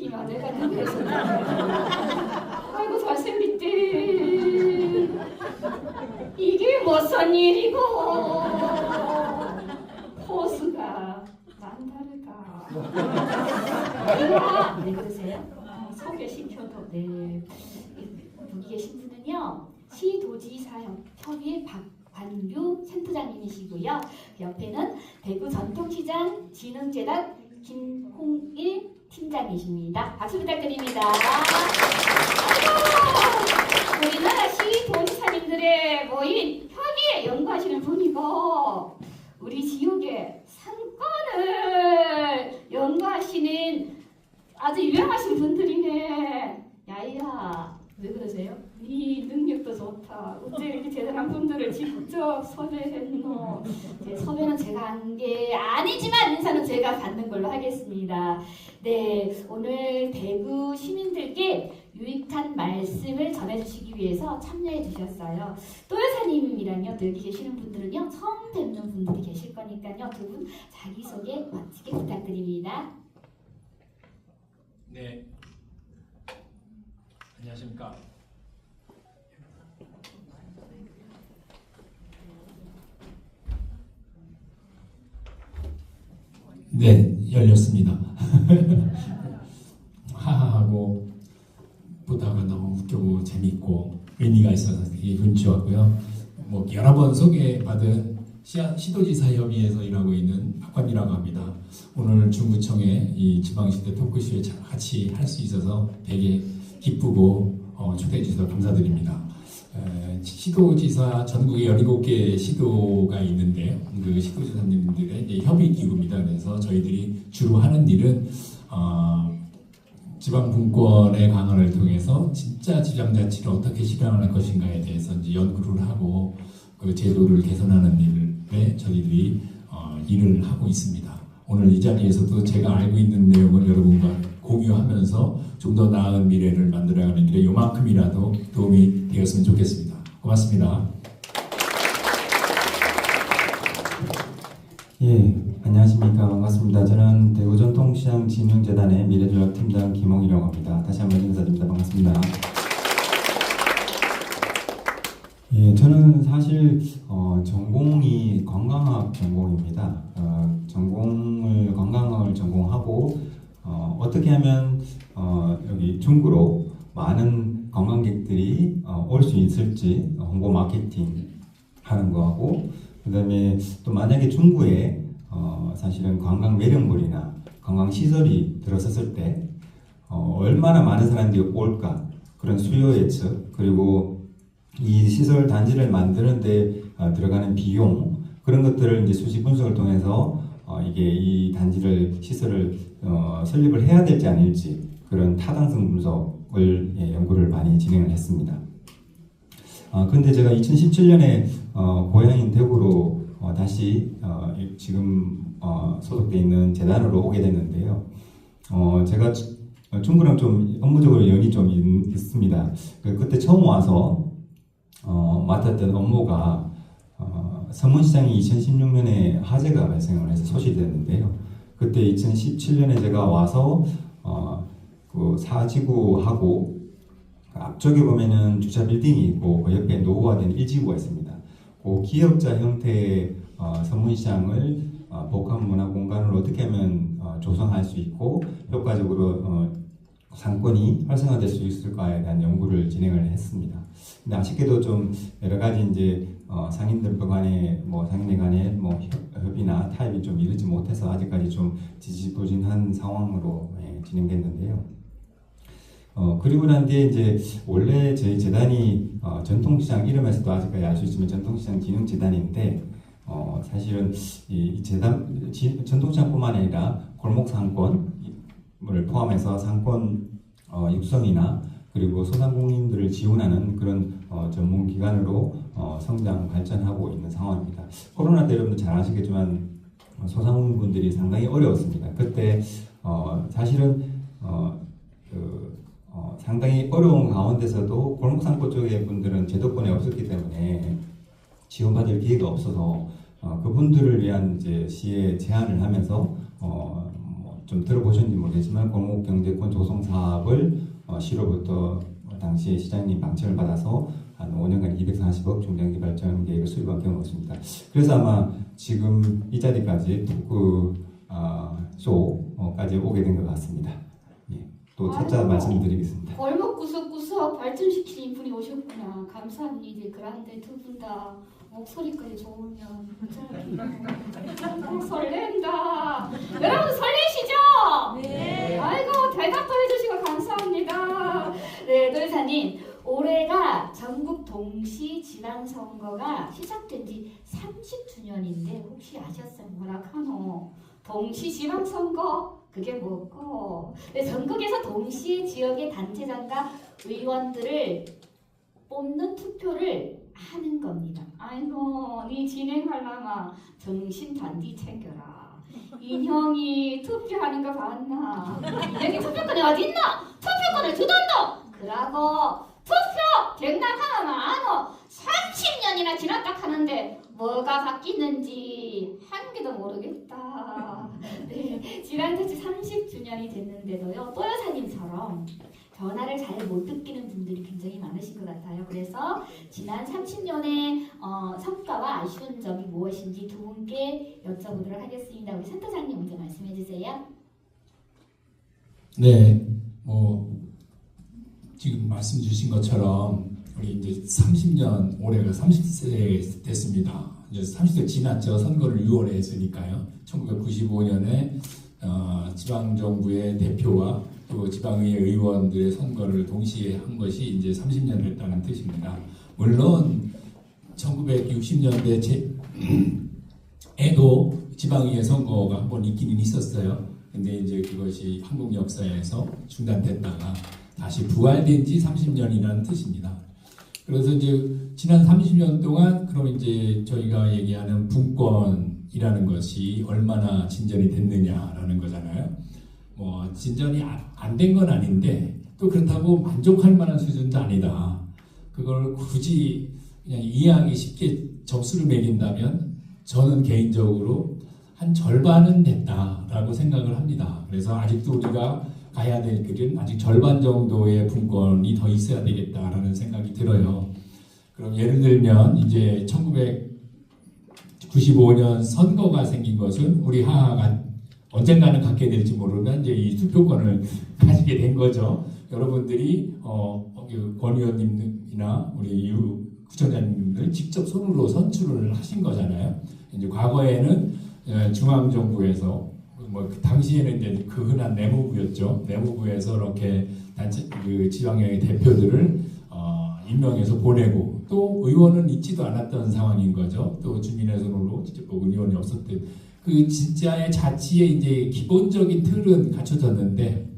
이마 내가 누구였어? 아이고 잘생겼대. 이게 무슨 일이고? 포스가 남다르다. 왜 그러세요? 소개시켜도 네. 여기 계신 분은요 시도지사협의회 박관규 센터장님이시고요. 옆에는 대구 전통시장 진흥재단 김홍일 팀장이십니다. 박수 부탁드립니다. 우리나라 시도지사님들의 모인 협의에 연구하시는 분이고 우리 지역의 상권을 연구하시는 아주 유명하신 분들이네. 야야 왜 그러세요? 네 능력도 좋다. 어째 이렇게 대단한 분들을 직접 섭외했노? 섭외는 제가 한 게 아니지만 인사는 제가 받는 걸로 하겠습니다. 네, 오늘 대구 시민들께 유익한 말씀을 전해주시기 위해서 참여해 주셨어요. 또 여사님이랑요, 여기 계시는 분들은요, 처음 뵙는 분들이 계실 거니까요, 두 분 자기소개 멋지게 부탁드립니다. 네, 안녕하십니까. 네, 열렸습니다. 하하하고 보다가 너무 웃기고 재밌고 의미가 있어서 되게 기분 좋았고요. 뭐 여러 번 소개받은 시도지사협의회에서 일하고 있는 박관이라고 합니다. 오늘 중구청의 이 지방시대 토크쇼에 같이 할 수 있어서 되게 기쁘고 초대해 주셔서 감사드립니다. 시도지사 전국에 17개 시도가 있는데 그 시도지사님들의 이제 협의기구입니다. 그래서 저희들이 주로 하는 일은 지방분권의 강화를 통해서 진짜 지방자치를 어떻게 실현할 것인가에 대해서 이제 연구를 하고 그 제도를 개선하는 일에 저희들이 일을 하고 있습니다. 오늘 이 자리에서도 제가 알고 있는 내용을 여러분과 공유하면서 좀 더 나은 미래를 만들어가는 일에 요만큼이라도 도움이 되었으면 좋겠습니다. 고맙습니다. 예, 안녕하십니까. 반갑습니다. 저는 대구전통시장 진흥재단의 미래전략팀장 김홍이라고 합니다. 다시 한번 인사드립니다. 반갑습니다. 예, 저는 사실 전공이 관광학 전공입니다. 관광학을 전공하고 어떻게 하면 여기 중구로 많은 관광객들이 올 수 있을지 홍보 마케팅 하는 거하고 그다음에 또 만약에 중구에 사실은 관광 매력물이나 관광 시설이 들어섰을 때 얼마나 많은 사람들이 올까 그런 수요 예측 그리고 이 시설 단지를 만드는데 들어가는 비용 그런 것들을 이제 수시 분석을 통해서 이게 이 단지를 시설을 설립을 해야 될지 아닐지 그런 타당성 분석을 연구를 많이 진행을 했습니다. 근데 제가 2017년에 고향인 대구로 다시 지금 소속돼 있는 재단으로 오게 됐는데요. 제가 중구랑 좀 업무적으로 연이 좀 있습니다. 그때 처음 와서 맡았던 업무가 서문시장이 2016년에 화재가 발생을 해서 소실됐는데요. 그때 2017년에 제가 와서 그 사지구하고 앞쪽에 보면은 주차 빌딩이 있고 그 옆에 노후화된 1지구가 있습니다. 그 기역자 형태의 서문시장을 복합 문화 공간으로 어떻게 하면 조성할 수 있고 효과적으로 상권이 활성화될 수 있을까에 대한 연구를 진행을 했습니다. 근데 아쉽게도 좀 여러 가지 이제 상인들 간에 상인들 간에 협의나 타협이 좀 이르지 못해서 아직까지 좀 지지부진한 상황으로 진행됐는데요. 그리고 난 뒤에 이제 원래 저희 재단이 전통시장 이름에서도 아직까지 알 수 있지만 전통시장 진흥재단인데 사실은 이 재단 전통시장뿐만 아니라 골목 상권을 포함해서 상권 육성이나 그리고 소상공인들을 지원하는 그런 전문 기관으로 성장 발전하고 있는 상황입니다. 코로나 때 여러분들 잘 아시겠지만 소상공인분들이 상당히 어려웠습니다. 그때 사실은 상당히 어려운 가운데서도 골목상권 쪽의 분들은 제도권에 없었기 때문에 지원받을 기회가 없어서 그분들을 위한 이제 시에 제안을 하면서 좀 들어보셨는지 모르겠지만 골목경제권 조성 사업을 시로부터 당시에 시장님 방침을 받아서 한 5년간 240억 중장기발전 계획을 수립한 경우가 있습니다. 그래서 아마 지금 이 자리까지 토크쇼까지 오게 된 것 같습니다. 예, 또 차차 아이고. 말씀드리겠습니다. 골목 구석구석 발전시키는 분이 오셨구나. 감사합니다. 그런데 두 분 다 목소리까지 좋으면 설렌다. 여러분 설레시죠? 네. 아이고 대답도 해주시고 감사합니다. 네, 노회사님 올해가 전국 동시 지방선거가 시작된 지 30주년인데 혹시 아셨어요? 뭐라 카노? 동시 지방선거 그게 뭐고? 네, 전국에서 동시에 지역의 단체장과 의원들을 뽑는 투표를 하는 겁니다. 아이고, 니 진행하려면 정신 단디 챙겨라. 인형이 투표하는 거 봤나? 인형이 투표권이 어딨나? 투표권을 주던도! 그러고 투표 갱락하면 안오 30년이나 지났다 하는데 뭐가 바뀌는지 한 개도 모르겠다. 네, 지난주 30주년이 됐는데도요, 또 여사님처럼 전화를 잘 못 듣기는 분들이 굉장히 많으신 것 같아요. 그래서 지난 30년의 성과와 아쉬운 점이 무엇인지 두 분께 여쭤보도록 하겠습니다. 우리 센터장님 먼저 말씀해 주세요. 네, 지금 말씀 주신 것처럼 우리 이제 30년, 올해가 30세 됐습니다. 이제 30세 지났죠. 선거를 6월에 했으니까요. 1995년에 지방정부의 대표와 또 지방의회 의원들의 선거를 동시에 한 것이 이제 30년 됐다는 뜻입니다. 물론 1960년대에도 지방의회 선거가 한 번 있기는 있었어요. 근데 이제 그것이 한국 역사에서 중단됐다가 다시 부활된 지 30년이라는 뜻입니다. 그래서 이제 지난 30년 동안 그럼 이제 저희가 얘기하는 분권이라는 것이 얼마나 진전이 됐느냐라는 거잖아요. 진전이 안 된 건 아닌데 또 그렇다고 만족할 만한 수준도 아니다. 그걸 굳이 그냥 이해하기 쉽게 점수를 매긴다면 저는 개인적으로 한 절반은 됐다라고 생각을 합니다. 그래서 아직도 우리가 가야 될 길은 아직 절반 정도의 분권이 더 있어야 되겠다라는 생각이 들어요. 그럼 예를 들면 이제 1995년 선거가 생긴 것은 우리 하하가 언젠가는 갖게 될지 모르면 이제 이 투표권을 가지게 된 거죠. 여러분들이 권 의원님이나 우리 유 구청장님을 직접 손으로 선출을 하신 거잖아요. 이제 과거에는 중앙정부에서 그 당시에는 이제 그 흔한 내무부였죠. 내무부에서 이렇게 단체 지방의 대표들을 임명해서 보내고 또 의원은 있지도 않았던 상황인 거죠. 또 주민의 손으로 직접 뽑은 의원이 없었던 그 진짜의 자치의 이제 기본적인 틀은 갖춰졌는데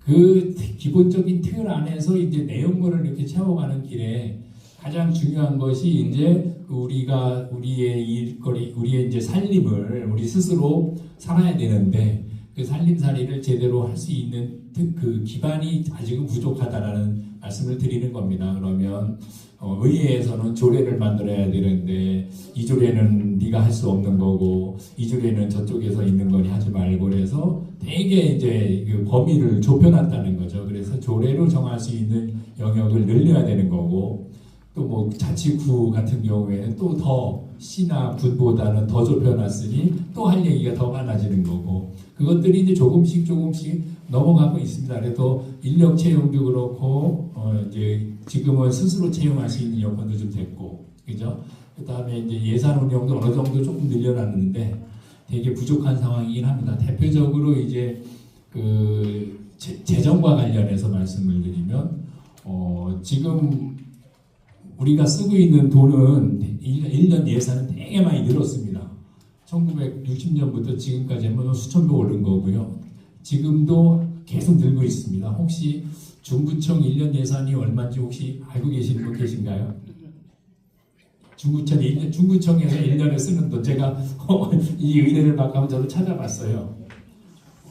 그 기본적인 틀 안에서 이제 내용물을 이렇게 채워가는 길에 가장 중요한 것이 이제 우리의 일거리, 우리의 이제 살림을 우리 스스로 살아야 되는데 그 살림살이를 제대로 할 수 있는 그 기반이 아직은 부족하다라는 말씀을 드리는 겁니다. 그러면 의회에서는 조례를 만들어야 되는데 이 조례는 네가 할 수 없는 거고 이 조례는 저쪽에서 있는 거니 하지 말고 그래서 되게 이제 그 범위를 좁혀놨다는 거죠. 그래서 조례로 정할 수 있는 영역을 늘려야 되는 거고 또 자치구 같은 경우에는 또 더 시나 군보다는 더 좁혀놨으니 또 할 얘기가 더 많아지는 거고 그것들이 이제 조금씩 넘어가고 있습니다. 그래도 인력 채용도 그렇고 이제 지금은 스스로 채용할 수 있는 여건도 좀 됐고 그죠? 그다음에 이제 예산 운영도 어느 정도 조금 늘려놨는데 되게 부족한 상황이긴 합니다. 대표적으로 이제 그 재정과 관련해서 말씀을 드리면 지금 우리가 쓰고 있는 돈은 1년 예산은 되게 많이 늘었습니다. 1960년부터 지금까지 한번 수천 배 오른 거고요. 지금도 계속 늘고 있습니다. 혹시 중구청 1년 예산이 얼마인지 혹시 알고 계시는 분 계신가요? 중구청에서 1년에 쓰는 돈 제가 이 의뢰를 받고 저도 찾아봤어요.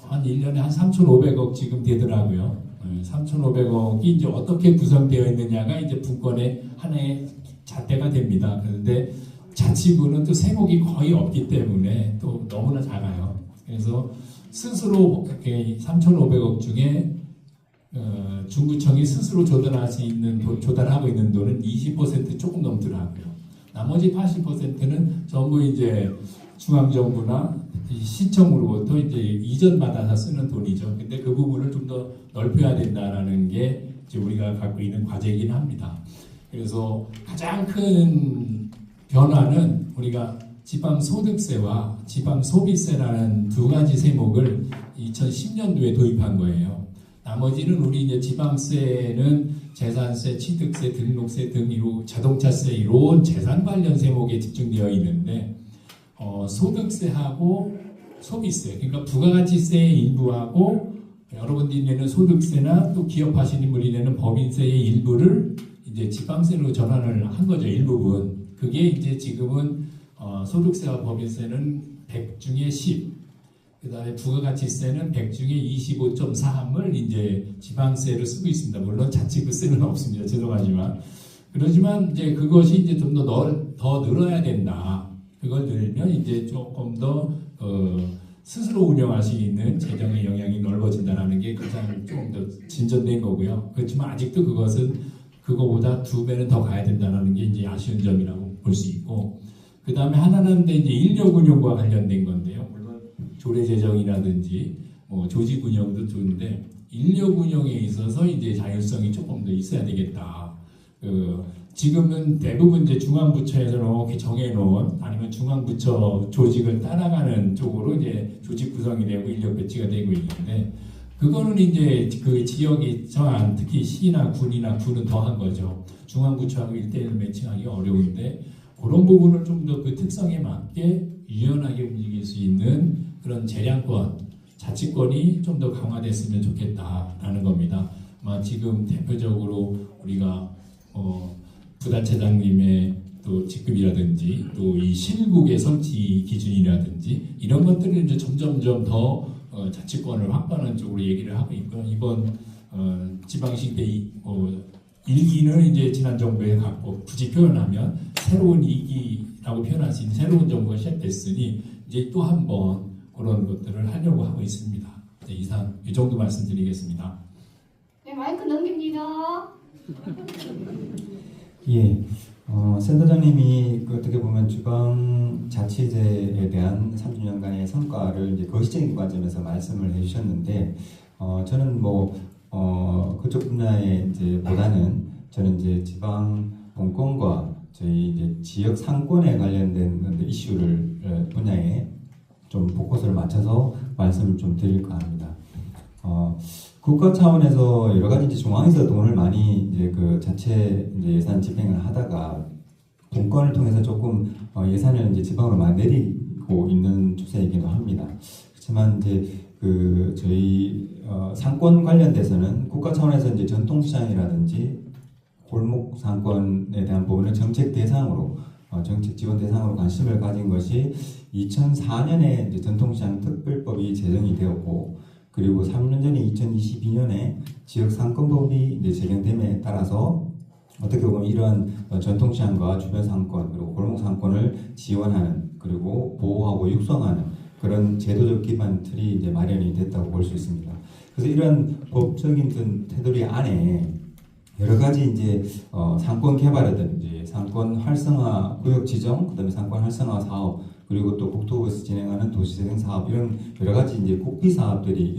한 1년에 한 3,500억 지금 되더라고요. 3,500억이 이제 어떻게 구성되어 있느냐가 이제 분권의 하나의 잣대가 됩니다. 그런데 자치구는 또 세목이 거의 없기 때문에 또 너무나 작아요. 그래서 스스로 3,500억 중에 중구청이 스스로 조달하고 있는 돈은 20% 조금 넘더라고요. 나머지 80%는 전부 이제 중앙정부나 시청으로부터 이제 이전받아서 쓰는 돈이죠. 근데 그 부분을 좀 더 넓혀야 된다라는 게 이제 우리가 갖고 있는 과제이긴 합니다. 그래서 가장 큰 변화는 우리가 지방소득세와 지방소비세라는 두 가지 세목을 2010년도에 도입한 거예요. 나머지는 우리 이제 지방세는 재산세, 취득세, 등록세 등 자동차세 이런 재산 관련 세목에 집중되어 있는데 소득세하고 소비세, 그러니까 부가가치세의 일부하고 여러분들이 내는 소득세나 또 기업하시는 분이 내는 법인세의 일부를 이제 지방세로 전환을 한 거죠. 일부분. 그게 이제 지금은 소득세와 법인세는 100 중에 10, 그 다음에 부가가치세는 100 중에 25.3을 이제 지방세로 쓰고 있습니다. 물론 자치구세는 없습니다. 죄송하지만. 그렇지만 이제 그것이 이제 좀 더 늘어야 된다. 그걸 늘면 이제 조금 더 스스로 운영할 수 있는 재정의 영향이 넓어진다는 게 가장 조금 더 진전된 거고요. 그렇지만 아직도 그것은 그거보다 2배는 더 가야 된다는 게 이제 아쉬운 점이라고 볼 수 있고, 그 다음에 하나는 이제 인력 운영과 관련된 건데요. 물론 조례 제정이라든지 조직 운영도 좋은데 인력 운영에 있어서 이제 자율성이 조금 더 있어야 되겠다. 지금은 대부분 이제 중앙부처에서 이렇게 정해놓은 아니면 중앙부처 조직을 따라가는 쪽으로 이제 조직 구성이 되고 인력 배치가 되고 있는데, 그거는 이제 그 지역이 정한 특히 시나 군이나 구는 더한 거죠. 중앙부처하고 1대1 매칭하기 어려운데 그런 부분을 좀 더 그 특성에 맞게 유연하게 움직일 수 있는 그런 재량권, 자치권이 좀 더 강화됐으면 좋겠다라는 겁니다. 지금 대표적으로 우리가 부단체장님의 또 직급이라든지 또 이 실국의 설치 기준이라든지 이런 것들을 이제 점점점 더 자치권을 확보하는 쪽으로 얘기를 하고 있고, 이번 지방식 때 1기는 이제 지난 정부에 갖고 굳이 표현하면 새로운 2기라고 표현할 수 있는 새로운 정부가 시작됐으니 이제 또 한 번 그런 것들을 하려고 하고 있습니다. 이상 이 정도 말씀드리겠습니다. 네, 마이크 넘깁니다. 예, 센터장님이 어떻게 보면 지방자치제에 대한 30년간의 성과를 이제 거시적인 관점에서 말씀을 해주셨는데, 저는 그쪽 분야에 이제 보다는 저는 이제 지방 본권과 저희 이제 지역 상권에 관련된 이슈를 분야에 좀 포커스를 맞춰서 말씀을 좀 드릴까 합니다. 국가 차원에서 여러 가지 이제 중앙에서 돈을 많이 이제 그 자체 이제 예산 집행을 하다가 분권을 통해서 조금 예산을 이제 지방으로 많이 내리고 있는 추세이기도 합니다. 그렇지만 이제 그 저희 상권 관련돼서는 국가 차원에서 이제 전통시장이라든지 골목 상권에 대한 부분을 정책 대상으로 정책 지원 대상으로 관심을 가진 것이 2004년에 이제 전통시장 특별법이 제정이 되었고, 그리고 3년 전에 2022년에 지역상권법이 이제 제정됨에 따라서 어떻게 보면 이런 전통시장과 주변 상권 그리고 골목 상권을 지원하는 그리고 보호하고 육성하는 그런 제도적 기반 틀이 이제 마련이 됐다고 볼 수 있습니다. 그래서 이런 법적인 테두리 안에 여러 가지 이제 상권 개발이라든지 상권 활성화 구역 지정, 그다음에 상권 활성화 사업, 그리고 또 국토부에서 진행하는 도시재생 사업, 이런 여러 가지 이제 국비 사업들이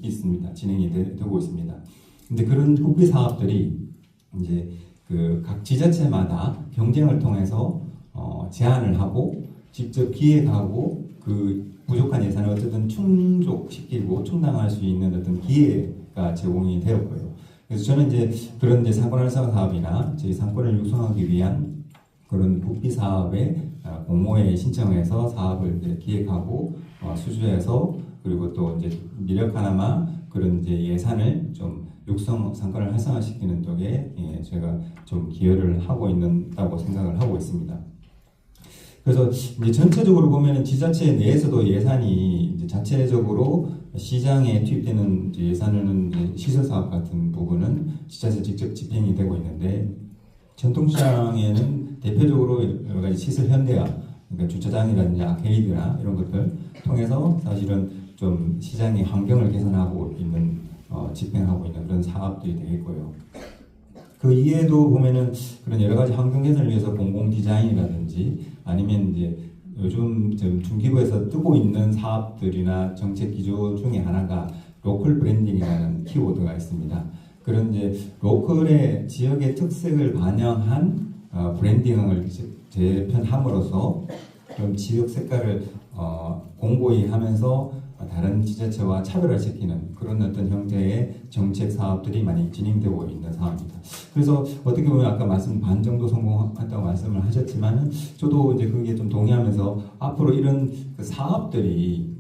있습니다. 진행이 되고 있습니다. 근데 그런 국비 사업들이 이제 그 각 지자체마다 경쟁을 통해서 제안을 하고 직접 기획하고 그 부족한 예산을 어쨌든 충족시키고 충당할 수 있는 어떤 기회가 제공이 되었고요. 그래서 저는 이제 그런 이제 상권 활성화 사업이나 저희 상권을 육성하기 위한 그런 국비 사업에 공모에 신청해서 사업을 이제 기획하고 수주해서 그리고 또 이제 미력하나마 그런 이제 예산을 좀 육성 상권을 활성화시키는 쪽에 제가 좀 기여를 하고 있다고 생각을 하고 있습니다. 그래서 이제 전체적으로 보면은 지자체 내에서도 예산이 이제 자체적으로 시장에 투입되는 이제 예산은 이제 시설 사업 같은 부분은 지자체 직접 집행이 되고 있는데, 전통시장에는 대표적으로 여러 가지 시설 현대화, 그러니까 주차장이라든지 아케이드나 이런 것들 통해서 사실은 좀 시장의 환경을 개선하고 있는 집행하고 있는 그런 사업들이 되겠고요. 그 이외에도 보면은 그런 여러 가지 환경 개선을 위해서 공공 디자인이라든지 아니면 이제 요즘 좀 중기부에서 뜨고 있는 사업들이나 정책 기조 중에 하나가 로컬 브랜딩이라는 키워드가 있습니다. 그런 이제 로컬의 지역의 특색을 반영한 브랜딩을 재편함으로써 좀 지역 색깔을 공고히 하면서 다른 지자체와 차별화시키는 그런 어떤 형태의 정책 사업들이 많이 진행되고 있는 상황입니다. 그래서 어떻게 보면 아까 반 정도 성공했다고 말씀을 하셨지만 저도 이제 그게 좀 동의하면서 앞으로 이런 그 사업들이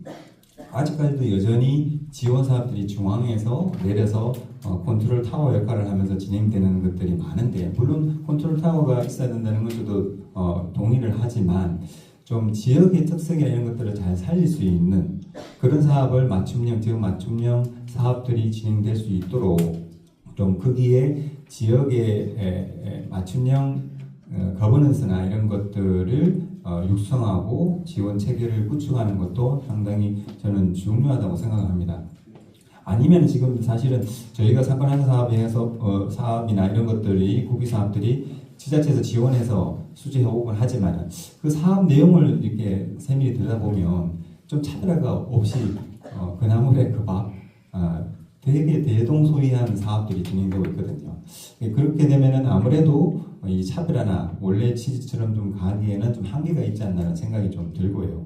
아직까지도 여전히 지원 사업들이 중앙에서 내려서 컨트롤 타워 역할을 하면서 진행되는 것들이 많은데 물론 컨트롤 타워가 있어야 된다는 건 저도 동의를 하지만 좀 지역의 특색이나 이런 것들을 잘 살릴 수 있는 그런 사업을 지역 맞춤형 사업들이 진행될 수 있도록 좀 거기에 지역의 맞춤형 거버넌스나 이런 것들을 육성하고 지원 체계를 구축하는 것도 상당히 저는 중요하다고 생각합니다. 아니면 지금 사실은 저희가 사건하는 사업에서 사업이나 이런 것들이 구비 사업들이 지자체에서 지원해서 수주 협업을 하지만 그 사업 내용을 이렇게 세밀히 들여다보면 좀 차별화가 없이 그 나물의 그 밥 되게 대동소이한 사업들이 진행되고 있거든요. 그렇게 되면은 아무래도 이 차별화나 원래 취지처럼 좀 가기에는 좀 한계가 있지 않나라는 생각이 좀 들고요.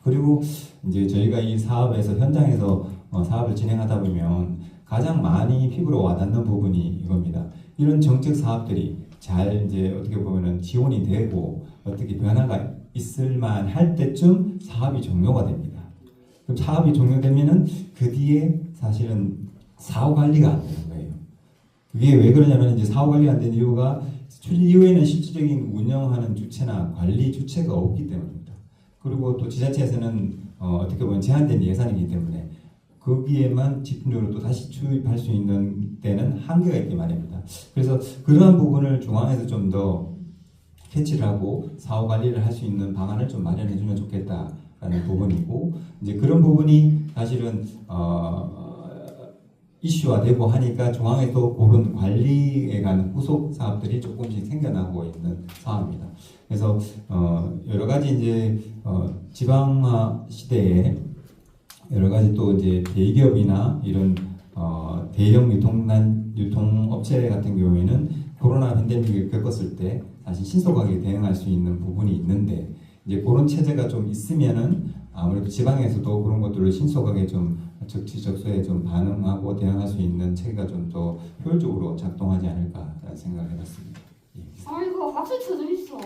그리고 이제 저희가 이 사업에서 현장에서 사업을 진행하다 보면 가장 많이 피부로 와닿는 부분이 이겁니다. 이런 정책 사업들이 잘 이제 어떻게 보면은 지원이 되고 어떻게 변화가 있을만 할 때쯤 사업이 종료가 됩니다. 그럼 사업이 종료되면은 그 뒤에 사실은 사후 관리가 안 되는 거예요. 그게 왜 그러냐면 이제 사후 관리가 안 되는 이유가 추진 이후에는 실질적인 운영하는 주체나 관리 주체가 없기 때문입니다. 그리고 또 지자체에서는 어떻게 보면 제한된 예산이기 때문에 거기에만 집중적으로 또 다시 투입할 수 있는 때는 한계가 있기 마련입니다. 그래서 그러한 부분을 중앙에서 좀 더 캐치를 하고 사후 관리를 할 수 있는 방안을 좀 마련해 주면 좋겠다라는 부분이고 이제 그런 부분이 사실은 이슈화되고 하니까 중앙에도 그런 관리에 관한 후속 사업들이 조금씩 생겨나고 있는 상황입니다. 그래서 여러 가지 이제 지방화 시대에 여러 가지 또 이제 대기업이나 이런 대형 유통업체 같은 경우에는 코로나 팬데믹을 겪었을 때 사실 신속하게 대응할 수 있는 부분이 있는데 이제 그런 체제가 좀 있으면은 아무래도 지방에서도 그런 것들을 신속하게 좀 적지적소에 좀 반응하고 대응할 수 있는 체계가 좀 더 효율적으로 작동하지 않을까라는 생각을 해봤습니다. 예. 아이고 박수 쳐주있어.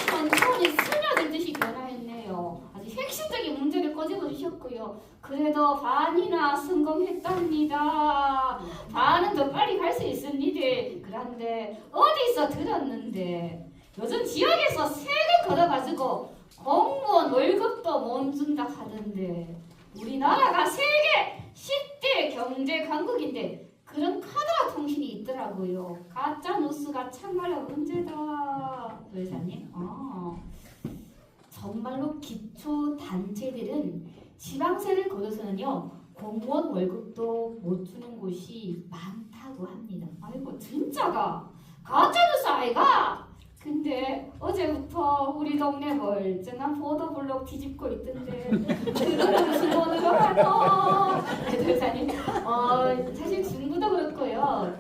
천천히 스며들듯이 변화했네요. 아주 핵심적인 문제를 꺼집어 주셨고요. 그래도 반이나 성공했답니다. 반은 더 빨리 갈 수 있습니다. 그런데 어디서 들었는데 요즘 지역에서 세금 걷어가지고 공무원 월급도 못 준다 하던데 우리나라가 세계 10대 경제 강국인데 그런 카드라 통신이 있더라고요. 가짜 뉴스가 참말로 문제다. 회사님. 정말로 기초 단체들은 지방세를 걷어서는요 공무원 월급도 못 주는 곳이 많다고 합니다. 아이고 진짜가 가짜 뉴스 아이가? 근데 어제부터 우리 동네 멀쩡한 보도블록 뒤집고 있던데 그거는 무슨 돈으로 하노? 회사님 사실 중구도 그렇고요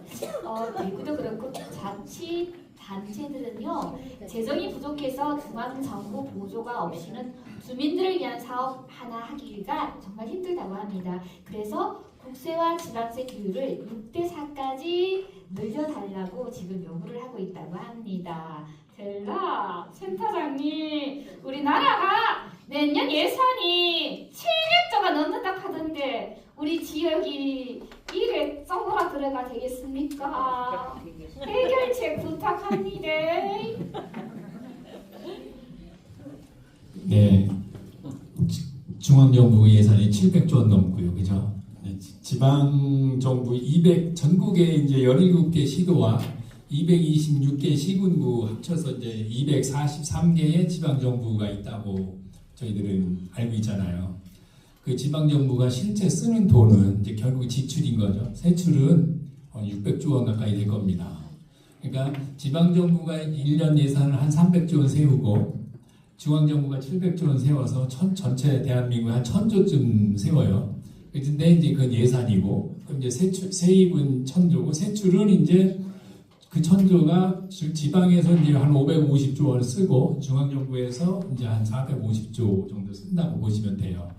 대구도 그렇고 자치 단체들은요 재정이 부족해서 중앙정부 보조가 없이는 주민들을 위한 사업 하나 하기가 정말 힘들다고 합니다. 그래서 국세와 지방세 비율을 6대4까지 늘려달라고 지금 요구를 하고 있다고 합니다. 델라 센터장님 우리나라가 내년 예산이 700조가 넘는다 하던데 우리 지역이 이래 쪼그라 들어가 되겠습니까? 해결책 부탁합니다. 네, 중앙정부 예산이 700조 넘고요, 그죠? 지방정부 전국에 이제 17개 시도와 226개 시군구 합쳐서 이제 243개의 지방정부가 있다고 저희들은 알고 있잖아요. 그 지방정부가 실제 쓰는 돈은 이제 결국 지출인 거죠. 세출은 600조 원 가까이 될 겁니다. 그러니까 지방정부가 1년 예산을 한 300조 원 세우고 중앙정부가 700조 원 세워서 전체 대한민국에 한 1000조쯤 세워요. 근데 이제 그건 예산이고, 그럼 이제 세입은 1000조고, 세출은 이제 그 1000조가 지방에서 이제 한 550조 원을 쓰고, 중앙정부에서 이제 한 450조 정도 쓴다고 보시면 돼요.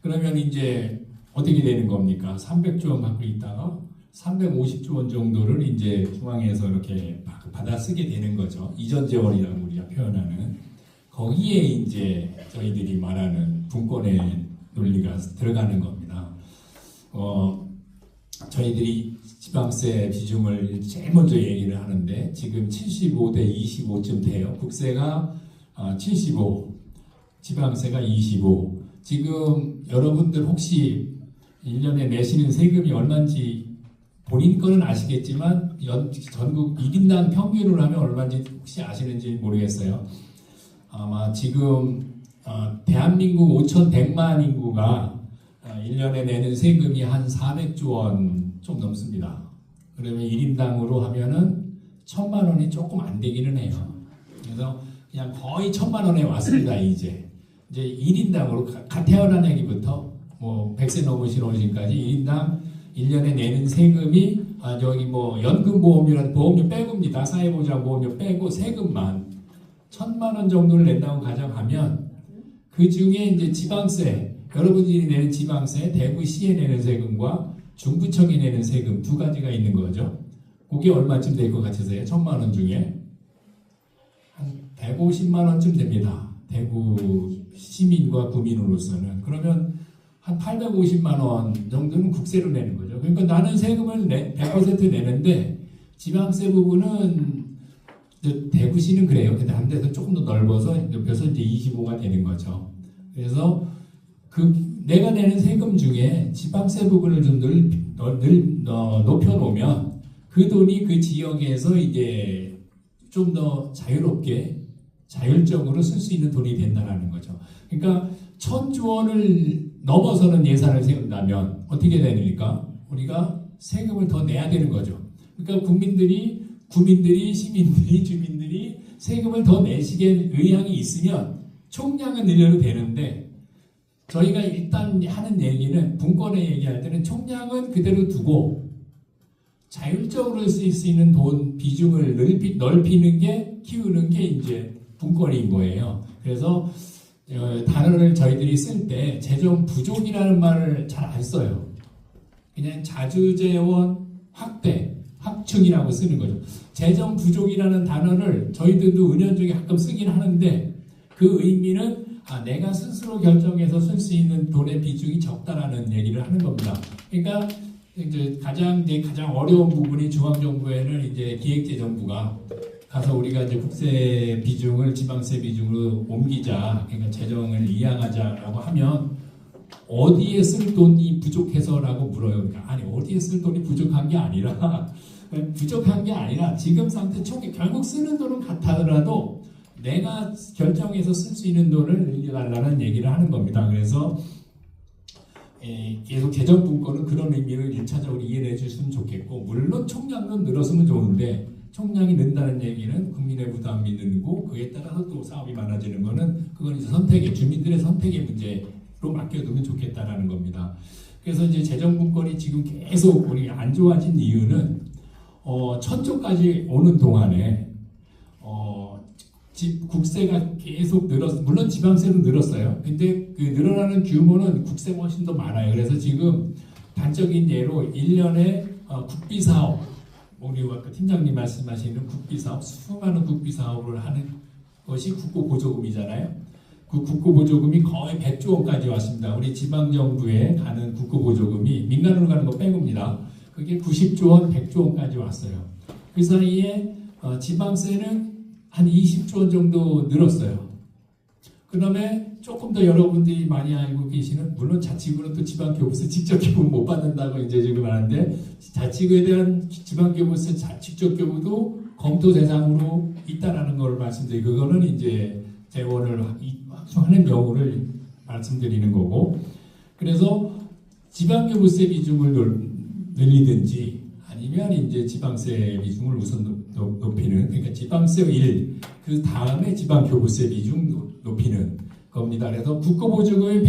그러면 이제 어떻게 되는 겁니까? 300조 원 갖고 있다가 350조 원 정도를 이제 중앙에서 이렇게 받아 쓰게 되는 거죠. 이전 재원이라고 우리가 표현하는. 거기에 이제 저희들이 말하는 분권의 논리가 들어가는 겁니다. 저희들이 지방세 비중을 제일 먼저 얘기를 하는데 지금 75대 25쯤 돼요. 국세가 75, 지방세가 25. 지금 여러분들 혹시 1년에 내시는 세금이 얼마인지 본인 거는 아시겠지만 전국 1인당 평균으로 하면 얼마인지 혹시 아시는지 모르겠어요. 아마 지금 대한민국 5,100만 인구가 1년에 내는 세금이 한 400조 원 좀 넘습니다. 그러면 1인당으로 하면은 1,000만 원이 조금 안 되기는 해요. 그래서 그냥 거의 1,000만 원에 왔습니다. 이제 1인당으로 태어난 애기부터 뭐 100세 넘으신 어르신까지 1인당 1년에 내는 세금이 여기 뭐 연금보험료라는 보험료 빼고입니다. 사회보장보험료 빼고 세금만 1,000만 원 정도를 낸다고 가정하면 그 중에 이제 지방세, 여러분들이 내는 지방세, 대구시에 내는 세금과 중부청이 내는 세금 두 가지가 있는 거죠. 그게 얼마쯤 될 것 같으세요? 1,000만 원 중에 한 150만 원쯤 됩니다. 대구 시민과 구민으로서는. 그러면 한 850만 원 정도는 국세로 내는 거죠. 그러니까 나는 세금을 100% 내는데 지방세 부분은 대구시는 그래요. 근데 다른 데서 조금 더 넓어서 높여서 이제 25가 되는 거죠. 그래서 내가 내는 세금 중에 지방세 부분을 좀 높여놓으면 그 돈이 그 지역에서 이제 좀 더 자유롭게 자율적으로 쓸 수 있는 돈이 된다는 거죠. 그러니까 1,000조 원을 넘어서는 예산을 세운다면 어떻게 되니까 우리가 세금을 더 내야 되는 거죠. 그러니까 국민들이, 시민들이, 주민들이 세금을 더 내시게 의향이 있으면 총량은 늘려도 되는데 저희가 일단 하는 얘기는 분권에 얘기할 때는 총량은 그대로 두고 자율적으로 쓸 수 있는 돈 비중을 넓히는 게 키우는 게 이제 분권인 거예요. 그래서 단어를 저희들이 쓸 때 재정 부족이라는 말을 잘 안 써요. 그냥 자주재원 확대, 확충이라고 쓰는 거죠. 재정 부족이라는 단어를 저희들도 은연중에 가끔 쓰긴 하는데 그 의미는 내가 스스로 결정해서 쓸 수 있는 돈의 비중이 적다라는 얘기를 하는 겁니다. 그러니까 이제 가장 어려운 부분이 중앙정부에는 이제 기획재정부가 가서 우리가 이제 국세 비중을 지방세 비중으로 옮기자, 그러니까 재정을 이양하자라고 하면 어디에 쓸 돈이 부족해서라고 물어요. 그러니까 아니 어디에 쓸 돈이 부족한 게 아니라 지금 상태 초기 결국 쓰는 돈은 같하더라도 내가 결정해서 쓸 수 있는 돈을 늘려달라는 얘기를 하는 겁니다. 그래서 계속 재정분권은 그런 의미를 1차적으로 이해해 주시면 좋겠고, 물론 총량은 늘었으면 좋은데 총량이 는다는 얘기는 국민의 부담이 늘고 그에 따라서 또 사업이 많아지는 거는 그건 이제 주민들의 선택의 문제로 맡겨두면 좋겠다라는 겁니다. 그래서 이제 재정분권이 지금 계속 우리 안 좋아진 이유는 1,000조까지 오는 동안에 국세가 계속 물론 지방세도 늘었어요. 근데 그 늘어나는 규모는 국세가 훨씬 더 많아요. 그래서 지금 단적인 예로 1년에 국비사업, 우리 아까 팀장님 말씀하시는 국비사업, 수많은 국비사업을 하는 것이 국고보조금이잖아요. 그 국고보조금이 거의 100조 원까지 왔습니다. 우리 지방정부에 가는 국고보조금이 민간으로 가는 거 빼고입니다. 그게 90조 원, 100조 원까지 왔어요. 그 사이에 지방세는 한 20조 원 정도 늘었어요. 그 다음에 조금 더 여러분들이 많이 알고 계시는, 물론 자치구는 또 지방교부세 직접 교부 못 받는다고 이제 지금 하는데, 자치구에 대한 지방교부세 직접 교부도 검토 대상으로 있다라는 걸 말씀드리고, 그거는 이제 재원을 하는 경우를 말씀드리는 거고, 그래서 지방교부세 비중을 늘리든지 아니면 이제 지방세 비중을 우선 높이는, 그러니까 지방세 1, 그 다음에 지방교부세 비중 높이는 겁니다. 그래서 국고보조금이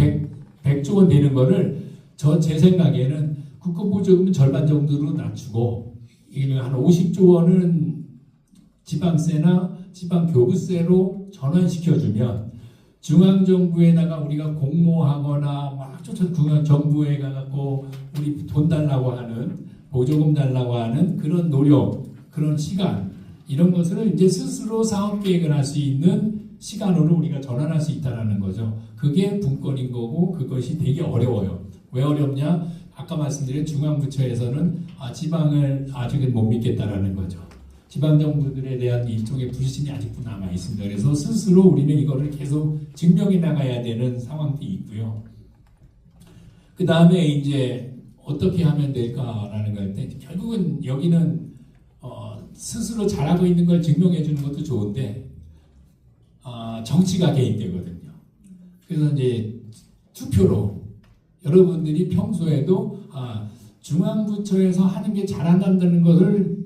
100조 원 되는 거를 제 생각에는 국고보조금은 절반 정도로 낮추고 한 50조 원은 지방세나 지방교부세로 전환시켜주면 중앙정부에다가 우리가 공모하거나 막 쫓아 중앙정부에 가갖고 우리 돈 달라고 하는, 보조금 달라고 하는 그런 노력, 그런 시간, 이런 것을 이제 스스로 사업 계획을 할 수 있는 시간으로 우리가 전환할 수 있다는 거죠. 그게 분권인 거고, 그것이 되게 어려워요. 왜 어렵냐? 아까 말씀드린 중앙부처에서는 지방을 아직은 못 믿겠다라는 거죠. 지방정부들에 대한 일종의 불신이 아직도 남아 있습니다. 그래서 스스로 우리는 이거를 계속 증명해 나가야 되는 상황도 있고요. 그 다음에 이제 어떻게 하면 될까라는 걸 때, 결국은 여기는 스스로 잘하고 있는 걸 증명해 주는 것도 좋은데 정치가 개입되거든요. 그래서 이제 투표로 여러분들이 평소에도 중앙부처에서 하는 게 잘한다는 것을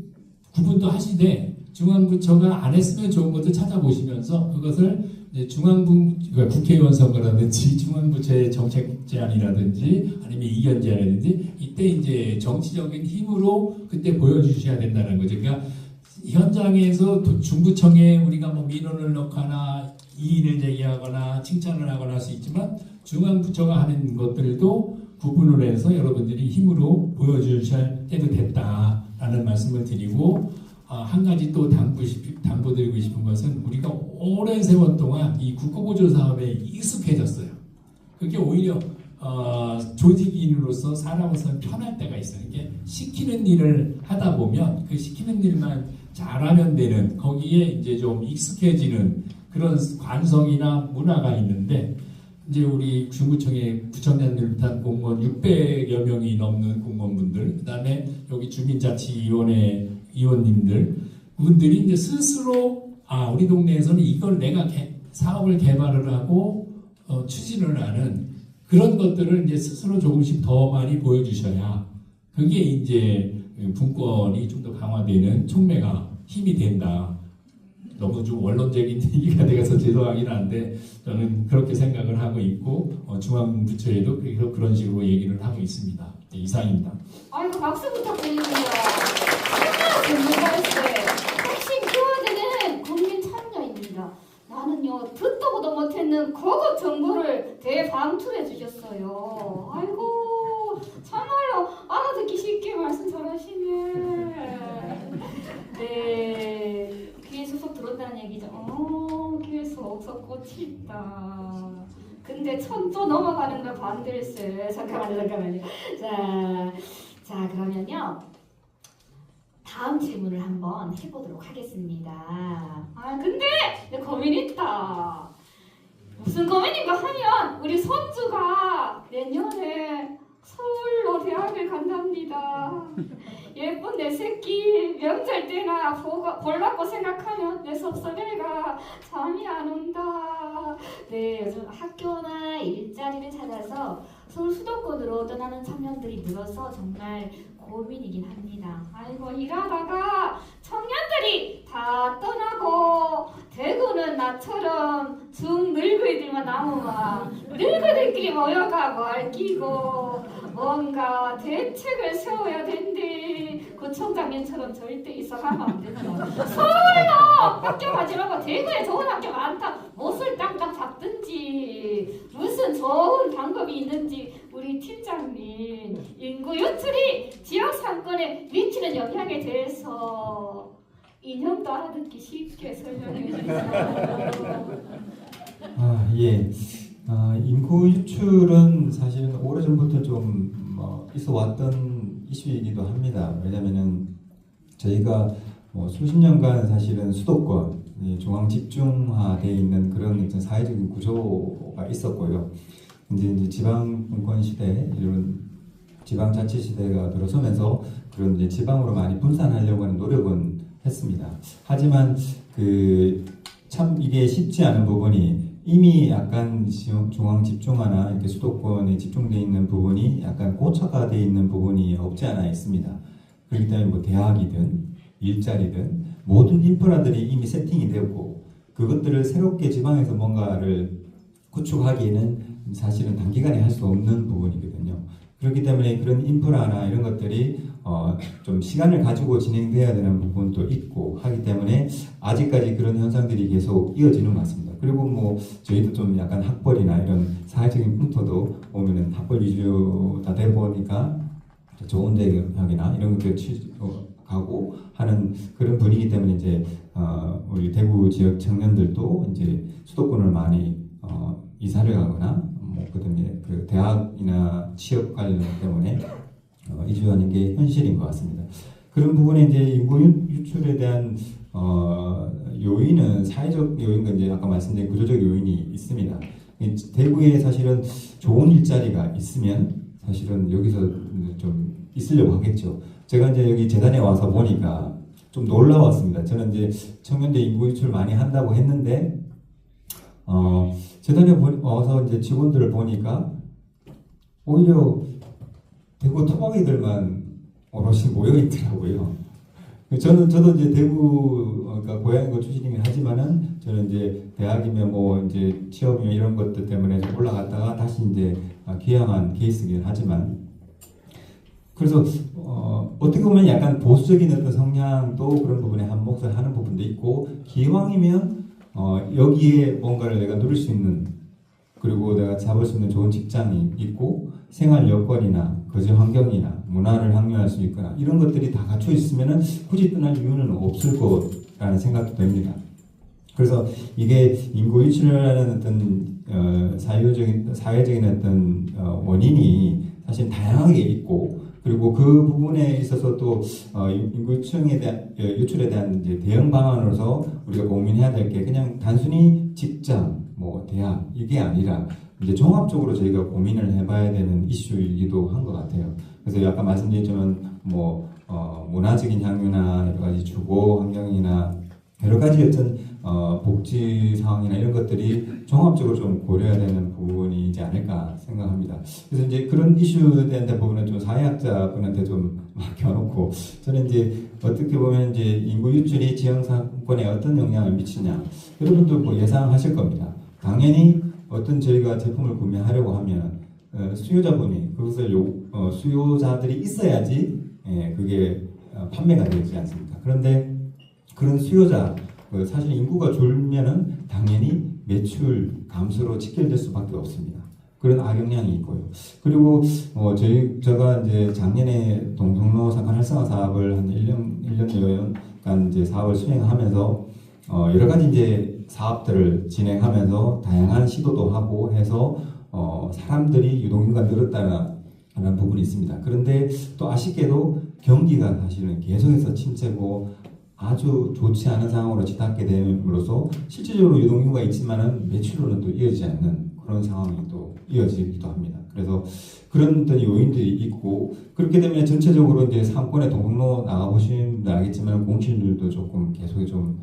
구분도 하시되, 중앙부처가 안 했으면 좋은 것도 찾아보시면서 그것을 이제 그러니까 국회의원 선거라든지 중앙부처의 정책 제안이라든지 아니면 이견 제안이라든지 이때 이제 정치적인 힘으로 그때 보여주셔야 된다는 거죠. 그러니까 현장에서 중부청에 우리가 뭐 민원을 넣거나 이의를 제기하거나 칭찬을 하거나 할 수 있지만 중앙부처가 하는 것들도 구분을 해서 여러분들이 힘으로 보여주셔야 해도 됐다라는 말씀을 드리고, 한 가지 또 당부드리고 싶은 것은 우리가 오랜 세월 동안 이 국고보조 사업에 익숙해졌어요. 그게 오히려 조직인으로서 사람으로서는 편할 때가 있어요. 이게 시키는 일을 하다 보면 그 시키는 일만 잘하면 되는, 거기에 이제 좀 익숙해지는 그런 관성이나 문화가 있는데, 이제 우리 중구청의 부청장들 비롯한 공무원 600여 명이 넘는 공무원분들, 그 다음에 여기 주민자치위원회 위원님들, 그분들이 이제 스스로 우리 동네에서는 이걸 내가 사업을 개발을 하고 추진을 하는 그런 것들을 이제 스스로 조금씩 더 많이 보여주셔야 그게 이제 분권이 좀 더 강화되는 촉매가 힘이 된다. 너무 좀 원론적인 얘기가 돼서 죄송하긴 한데 저는 그렇게 생각을 하고 있고 중앙부처에도 그런 식으로 얘기를 하고 있습니다. 네, 이상입니다. 아이고, 박수 부탁드립니다. 전문가일세 핵심 키워드는 국민 참여입니다. 나는요 듣도 보도 못했는 고급 정보를 대방출해 주셨어요. 아이고, 참말로 알아듣기 쉽게 말씀 잘하시네. 네, 귀에 쏙쏙 들었다는 얘기죠. 귀에 쏙쏙 꽂히 있다. 근데 천조 넘어가는 걸 반대일세. 잠깐만요. 자 그러면요, 다음 질문을 한번 해보도록 하겠습니다. 근데 고민 있다. 무슨 고민인가 하면 우리 손주가 내년에 서울로 대학을 간답니다. 예쁜 내 새끼 명절 때나 보려고 생각하면 내 섭섭해가 잠이 안 온다. 네, 요즘 학교나 일자리를 찾아서 서울 수도권으로 떠나는 청년들이 늘어서 정말 고민이긴 합니다. 아이고, 일하다가 청년들이 다 떠나고 대구는 나처럼 늙은이들만 남으면 늙은이들끼리 모여가고 얽히고 뭔가 대책을 세워야 된대. 구청장님처럼 절대 있어가면 안 된다. 서울로 학교 가지 말고 대구에 좋은 학교 많다. 못을 땅땅 잡든지 무슨 좋은 방법이 있는지 우리 팀장님, 인구 유출이 지역 상권에 미치는 영향에 대해서 이념도 알아듣기 쉽게 설명해 주세요. 예. 인구 유출은 사실은 오래전부터 좀 있어 왔던 이슈이기도 합니다. 왜냐면은 저희가 수십 년간 사실은 수도권, 중앙 집중화되어 있는 그런 사회적인 구조가 있었고요. 이제 지방 분권 시대, 이런 지방자치 시대가 들어서면서 그런 이제 지방으로 많이 분산하려고 하는 노력은 했습니다. 하지만 참 이게 쉽지 않은 부분이 이미 약간 중앙 집중화나 이렇게 수도권에 집중되어 있는 부분이 약간 고착화되어 있는 부분이 없지 않아 있습니다. 그렇기 때문에 뭐 대학이든 일자리든 모든 인프라들이 이미 세팅이 되었고 그것들을 새롭게 지방에서 뭔가를 구축하기에는 사실은 단기간에 할 수 없는 부분이거든요. 그렇기 때문에 그런 인프라나 이런 것들이 좀 시간을 가지고 진행돼야 되는 부분도 있고 하기 때문에 아직까지 그런 현상들이 계속 이어지는 것 같습니다. 그리고 뭐 저희도 좀 약간 학벌이나 이런 사회적인 풍토도 보면은 학벌 위주다 되다 보니까 좋은 대학이나 이런 것들 가고 하는 그런 분위기 때문에 이제 우리 대구 지역 청년들도 이제 수도권을 많이 이사를 가거나 뭐 그다음에 그 대학이나 취업 관련 때문에 이주하는 게 현실인 것 같습니다. 그런 부분에 이제 인구 유출에 대한 요인은 사회적 요인과 이제 아까 말씀드린 구조적 요인이 있습니다. 대구에 사실은 좋은 일자리가 있으면 사실은 여기서 좀 있으려고 하겠죠. 제가 이제 여기 재단에 와서 보니까 좀 놀라웠습니다. 저는 이제 청년대 인구 유출 많이 한다고 했는데 재단에 와서 이제 직원들을 보니까 오히려 대구 토박이들만 오롯이 모여 있더라고요. 저도 이제 대구 그러니까 고향이고 출신이긴 하지만은 저는 이제 대학이면 뭐 이제 취업이나 이런 것들 때문에 좀 올라갔다가 다시 이제 귀향한 케이스긴 하지만 그래서 어떻게 보면 약간 보수적인 어떤 성향도 그런 부분에 한 몫을 하는 부분도 있고 기왕이면 여기에 뭔가를 내가 누릴 수 있는 그리고 내가 잡을 수 있는 좋은 직장이 있고 생활 여건이나 거주 환경이나 문화를 확립할 수 있거나 이런 것들이 다 갖춰 있으면은 굳이 떠날 이유는 없을 거라는 생각도 듭니다. 그래서 이게 인구 유출이라는 어떤 사회적인 어떤 원인이 사실 다양하게 있고 그리고 그 부분에 있어서 또 인구 유출에 대한 이제 대응 방안으로서 우리가 고민해야 될 게 그냥 단순히 직장, 뭐 대학 이게 아니라 이제 종합적으로 저희가 고민을 해봐야 되는 이슈이기도 한 것 같아요. 그래서 아까 말씀드렸지만 뭐 문화적인 향유나 여러 가지 주거 환경이나 여러 가지 어떤 복지 상황이나 이런 것들이 종합적으로 좀 고려해야 되는 부분이지 않을까 생각합니다. 그래서 이제 그런 이슈에 대한 부분은 좀 사회학자분한테 좀 맡겨놓고 저는 이제 어떻게 보면 이제 인구 유출이 지역 상권에 어떤 영향을 미치냐 여러분도 뭐 예상하실 겁니다. 당연히 어떤 저희가 제품을 구매하려고 하면 수요자분이 그것을 수요자들이 있어야지 그게 판매가 되지 않습니까? 그런데 그런 수요자 사실 인구가 줄면은 당연히 매출 감소로 직결될 수밖에 없습니다. 그런 악영향이 있고요. 그리고 제가 이제 작년에 동성로 상권 활성화 사업을 한 1년여간 이제 사업을 수행하면서 여러 가지 이제 사업들을 진행하면서 다양한 시도도 하고 해서 사람들이 유동인구가 늘었다는 부분이 있습니다. 그런데 또 아쉽게도 경기가 사실은 계속해서 침체고 아주 좋지 않은 상황으로 치닫게 됨으로써 실질적으로 유동인구가 있지만은 매출로는 또 이어지지 않는 그런 상황이 또 이어지기도 합니다. 그래서 그런 어떤 요인들이 있고 그렇기 때문에 전체적으로 이제 상권에 동로 나가보시면 알겠지만 공실률도 조금 계속 좀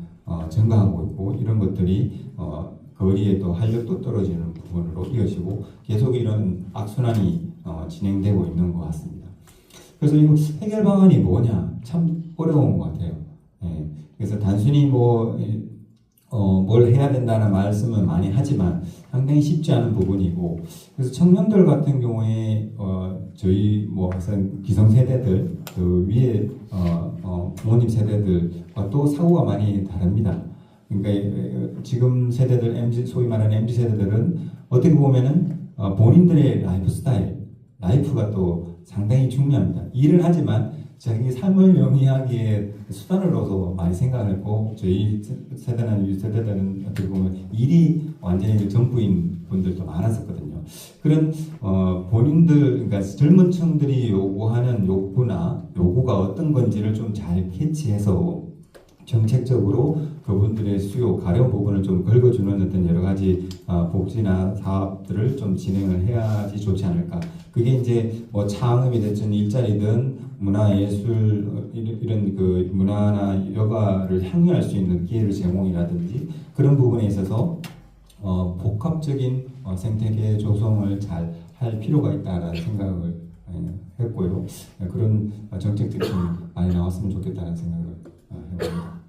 증가하고 있고 이런 것들이 거리에 또 활력도 떨어지는 부분으로 이어지고 계속 이런 악순환이 진행되고 있는 것 같습니다. 그래서 이거 해결 방안이 뭐냐 참 어려운 것 같아요. 그래서 단순히 뭘 해야 된다는 말씀은 많이 하지만 상당히 쉽지 않은 부분이고 그래서 청년들 같은 경우에 저희 기성세대들 그 위에 부모님 세대들과 또 사고가 많이 다릅니다. 그러니까 지금 세대들 소위 말하는 MZ 세대들은 어떻게 보면은 본인들의 라이프 스타일, 라이프가 또 상당히 중요합니다. 일을 하지만 자기 삶을 영위하기에 수단으로서 많이 생각을 했고 저희 세대나 위 세대들은 어떻게 보면 일이 완전히 전부인 분들도 많았었거든요. 그런 본인들 그러니까 젊은 층들이 요구하는 요구가 어떤 건지를 좀 잘 캐치해서 정책적으로 그분들의 수요 가려운 부분을 좀 긁어주는 어떤 여러 가지 복지나 사업들을 좀 진행을 해야지 좋지 않을까. 그게 이제 창업이 됐든 일자리든 문화예술 이런 그 문화나 여가를 향유할 수 있는 기회를 제공이라든지 그런 부분에 있어서 복합적인 생태계 조성을 잘 할 필요가 있다라는 생각을 했고요. 그런 정책들이 좀 많이 나왔으면 좋겠다는 생각을 해봅니다.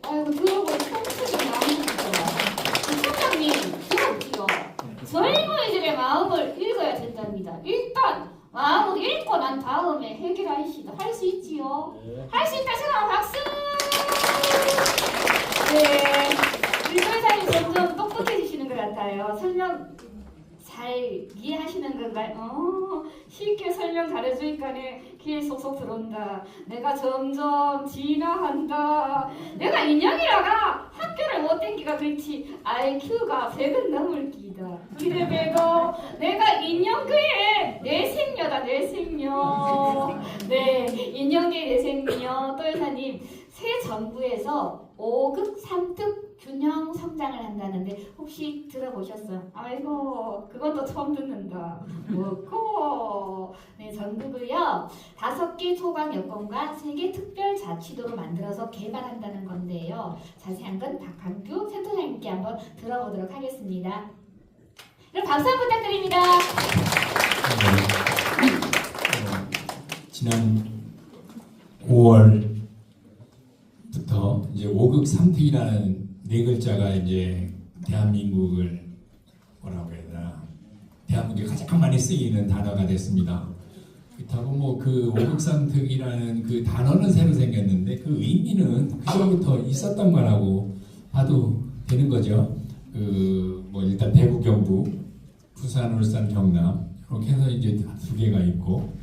아이고 들어보니 총책이 나오셨죠. 총장님 들었지요. 젊은이들의 마음을 읽어야 된답니다. 일단 마음을 읽고 난 다음에 해결하시다. 할 수 있지요. 할 수 있다 생각하면 박수. 네, 우리 설사님 점점 똑똑해지시는 것 같아요. 설명 잘 이해하시는 건가요? 쉽게 설명 잘해주니까는 귀에 쏙쏙 들어온다. 내가 점점 진화한다. 내가 인형이라가 학교를 못 댕기가 그렇지 IQ가 100은 넘을 기다. 이래봬도 내가 인형계의 내 생녀다. 내 생녀. 네, 인형계의 내 생녀. 또 여사님 새 정부에서 5급 3특 균형 성장을 한다는데 혹시 들어보셨어요? 아이고 그건 또 처음 듣는다. 뭐고? 네, 전국을요 5개 초강 여건과 3개 특별 자치도로 만들어서 개발한다는 건데요. 자세한 건 박한규 센터장님께 한번 들어보도록 하겠습니다. 그럼 박수 한번 부탁드립니다. 지난 5월부터 이제 5극 3특이라는 네 글자가 이제 대한민국을 뭐라고 해야 되나 대한민국에 가장 많이 쓰이는 단어가 됐습니다. 그렇다고 뭐 그 5극 3특이라는 그 단어는 새로 생겼는데 그 의미는 그전부터 있었던 거라고 봐도 되는 거죠. 그 뭐 일단 대구 경북, 부산, 울산, 경남 이렇게 해서 이제 2개가 있고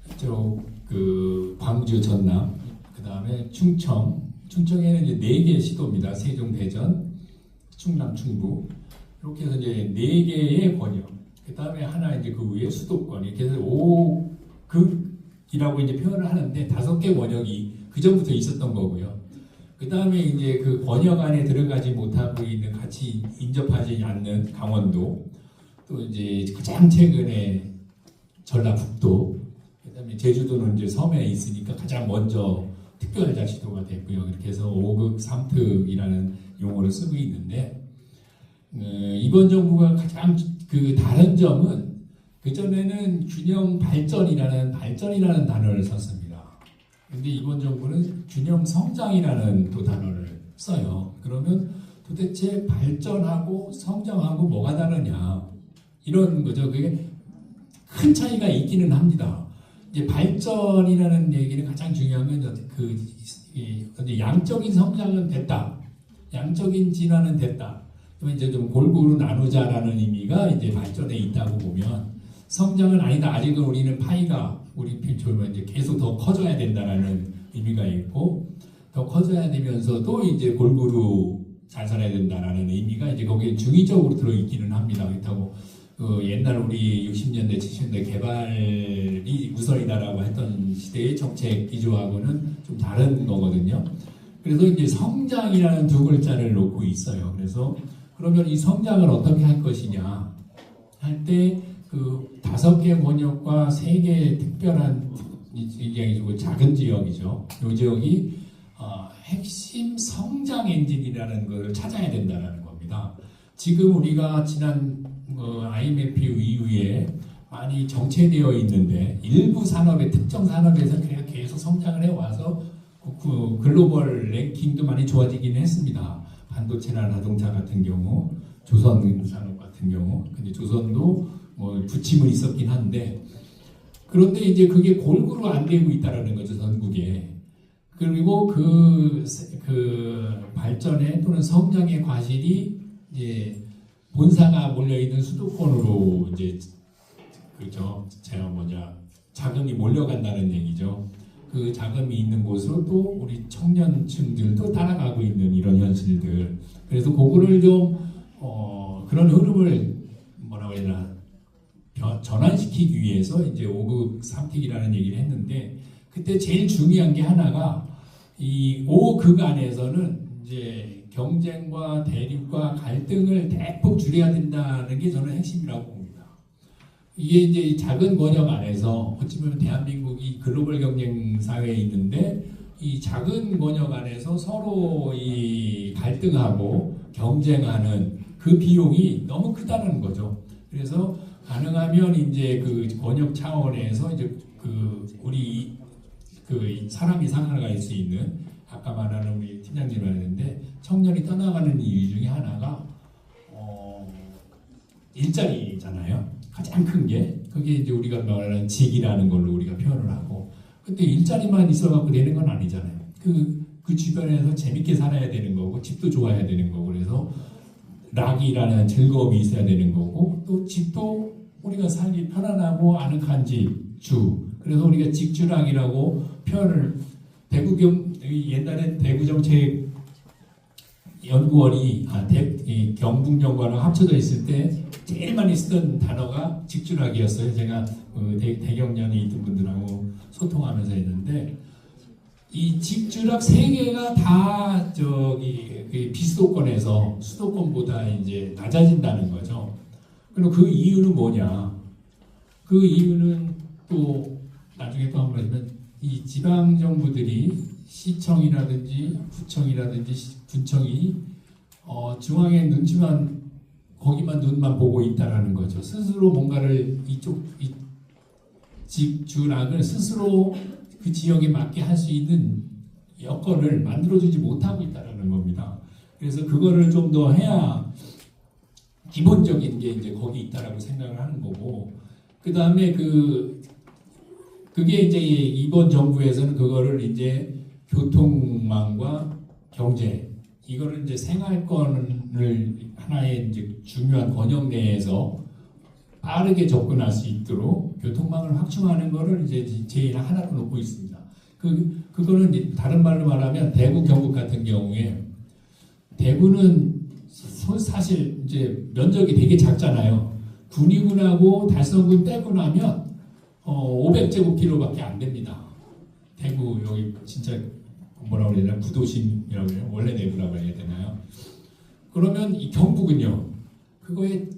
이쪽 그 광주, 전남, 그 다음에 충청에는 이제 4개 시도입니다. 세종, 대전, 충남, 충북 이렇게 해서 이제 4개의 권역. 그 다음에 하나 이제 그 위에 수도권 이렇게 해서 5극이라고 이제 표현을 하는데 5개 권역이 그 전부터 있었던 거고요. 그 다음에 이제 그 권역 안에 들어가지 못하고 있는 같이 인접하지 않는 강원도, 또 이제 가장 최근에 전라북도, 그다음에 제주도는 이제 섬에 있으니까 가장 먼저 특별자치도가 됐고요. 이렇게 해서 5극 3특이라는 용어를 쓰고 있는데 이번 정부가 가장 그 다른 점은 그 전에는 균형 발전이라는 단어를 썼습니다. 근데 이번 정부는 균형 성장이라는 또 단어를 써요. 그러면 도대체 발전하고 성장하고 뭐가 다르냐 이런 거죠. 그게 큰 차이가 있기는 합니다. 이제 발전이라는 얘기는 가장 중요한 건 그 양적인 성장은 됐다, 양적인 진화는 됐다. 그러면 이제 좀 골고루 나누자라는 의미가 이제 발전에 있다고 보면 성장은 아니다. 아직은 우리는 파이가 우리 필조면 이제 계속 더 커져야 된다라는 의미가 있고 더 커져야 되면서도 이제 골고루 잘 살아야 된다라는 의미가 이제 거기에 중의적으로 들어 있기는 합니다. 그렇다고 옛날 우리 60년대, 70년대 개발이 우선이다라고 했던 시대의 정책 기조하고는 좀 다른 거거든요. 그래서 이제 성장이라는 2글자를 놓고 있어요. 그래서 그러면 이 성장을 어떻게 할 것이냐 할 때 그 5개 권역과 3개 특별한 이게 작은 지역이죠. 이 지역이 핵심 성장 엔진이라는 걸 찾아야 된다는 겁니다. 지금 우리가 지난 IMF 이후에 많이 정체되어 있는데 일부 산업의 특정 산업에서 계속 성장을 해와서 그 글로벌 랭킹도 많이 좋아지긴 했습니다. 반도체나 자동차 같은 경우, 조선 산업 같은 경우, 근데 조선도 뭐 부침은 있었긴 한데 그런데 이제 그게 골고루 안 되고 있다라는 거죠, 전국에. 그리고 그 발전의 또는 성장의 과실이 이제 본사가 몰려있는 수도권으로 이제 그죠, 자금이 몰려간다는 얘기죠. 그 자금이 있는 곳으로 또 우리 청년층들도 따라가고 있는 이런 현실들. 그래서 그거를 좀 그런 흐름을 뭐라고 해야 되나 전환시키기 위해서 이제 5극 3특이라는 얘기를 했는데 그때 제일 중요한 게 하나가 이 5극 안에서는 이제 경쟁과 대립과 갈등을 대폭 줄여야 된다는 게 저는 핵심이라고 봅니다. 이게 이제 작은 권역 안에서 어찌 보면 대한민국이 글로벌 경쟁 사회에 있는데 이 작은 권역 안에서 서로 이 갈등하고 경쟁하는 그 비용이 너무 크다는 거죠. 그래서 가능하면 이제 그 권역 차원에서 이제 그 우리 그 사람이 살아갈 수 있는 아까 말하는 우리 팀장님 말했는데 청년이 떠나가는 이유 중에 하나가 일자리잖아요. 가장 큰 게 그게 이제 우리가 말하는 직이라는 걸로 우리가 표현을 하고 근데 일자리만 있어갖고 되는 건 아니잖아요. 그 주변에서 재밌게 살아야 되는 거고 집도 좋아야 되는 거고 그래서 락이라는 즐거움이 있어야 되는 거고 또 집도 우리가 살기 편안하고 아늑한 주 그래서 우리가 직주락이라고 표현을 옛날엔 대구정책 연구원이 경북연구원하고 합쳐져 있을 때 제일 많이 쓰던 단어가 직주락이었어요. 제가 대경련에 있던 분들하고 소통하면서 했는데 이 직주락 세 개가 다 비수도권에서 수도권보다 이제 낮아진다는 거죠. 그럼 그 이유는 뭐냐? 그 이유는 또 나중에 또 한번 하지만 이 지방 정부들이 시청이라든지 구청이라든지 군청이 중앙의 거기만 눈만 보고 있다라는 거죠. 스스로 뭔가를 이 직주락을 스스로 그 지역에 맞게 할 수 있는 여건을 만들어주지 못하고 있다라는 겁니다. 그래서 그거를 좀 더 해야 기본적인 게 이제 거기 있다라고 생각을 하는 거고, 그 다음에 그게 이제 이번 정부에서는 그거를 이제 교통망과 경제, 이거를 이제 생활권을 하나의 이제 중요한 권역 내에서 빠르게 접근할 수 있도록 교통망을 확충하는 거를 이제 제일 하나로 놓고 있습니다. 그거는 다른 말로 말하면 대구, 경북 같은 경우에 대구는 사실 이제 면적이 되게 작잖아요. 군위군하고 달성군 빼고 나면 500제곱킬로밖에 안 됩니다. 대구 여기 진짜 뭐라고 해야 되나 구도심이라고 해요. 원래 내부라고 해야 되나요? 그러면 이 경북은요. 그거에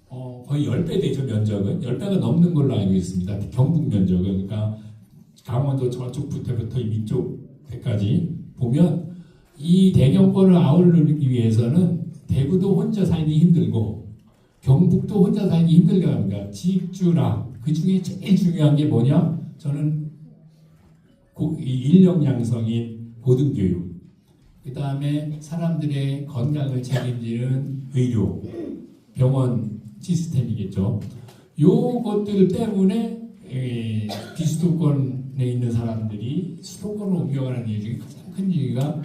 거의 10배 되죠. 면적은 10배가 넘는 걸로 알고 있습니다. 경북 면적은 그러니까 강원도 저쪽부터 밑쪽까지 보면 이 대경권을 아우르기 위해서는 대구도 혼자 살기 힘들고 경북도 혼자 살기 힘들게 합니다. 직주락 그 중에 제일 중요한 게 뭐냐? 저는 인력 양성인 고등교육, 그 다음에 사람들의 건강을 책임지는 의료, 병원 시스템이겠죠. 요것들 때문에 비수도권에 있는 사람들이 수도권으로 옮겨가는 이유 중에 가장 큰 이유가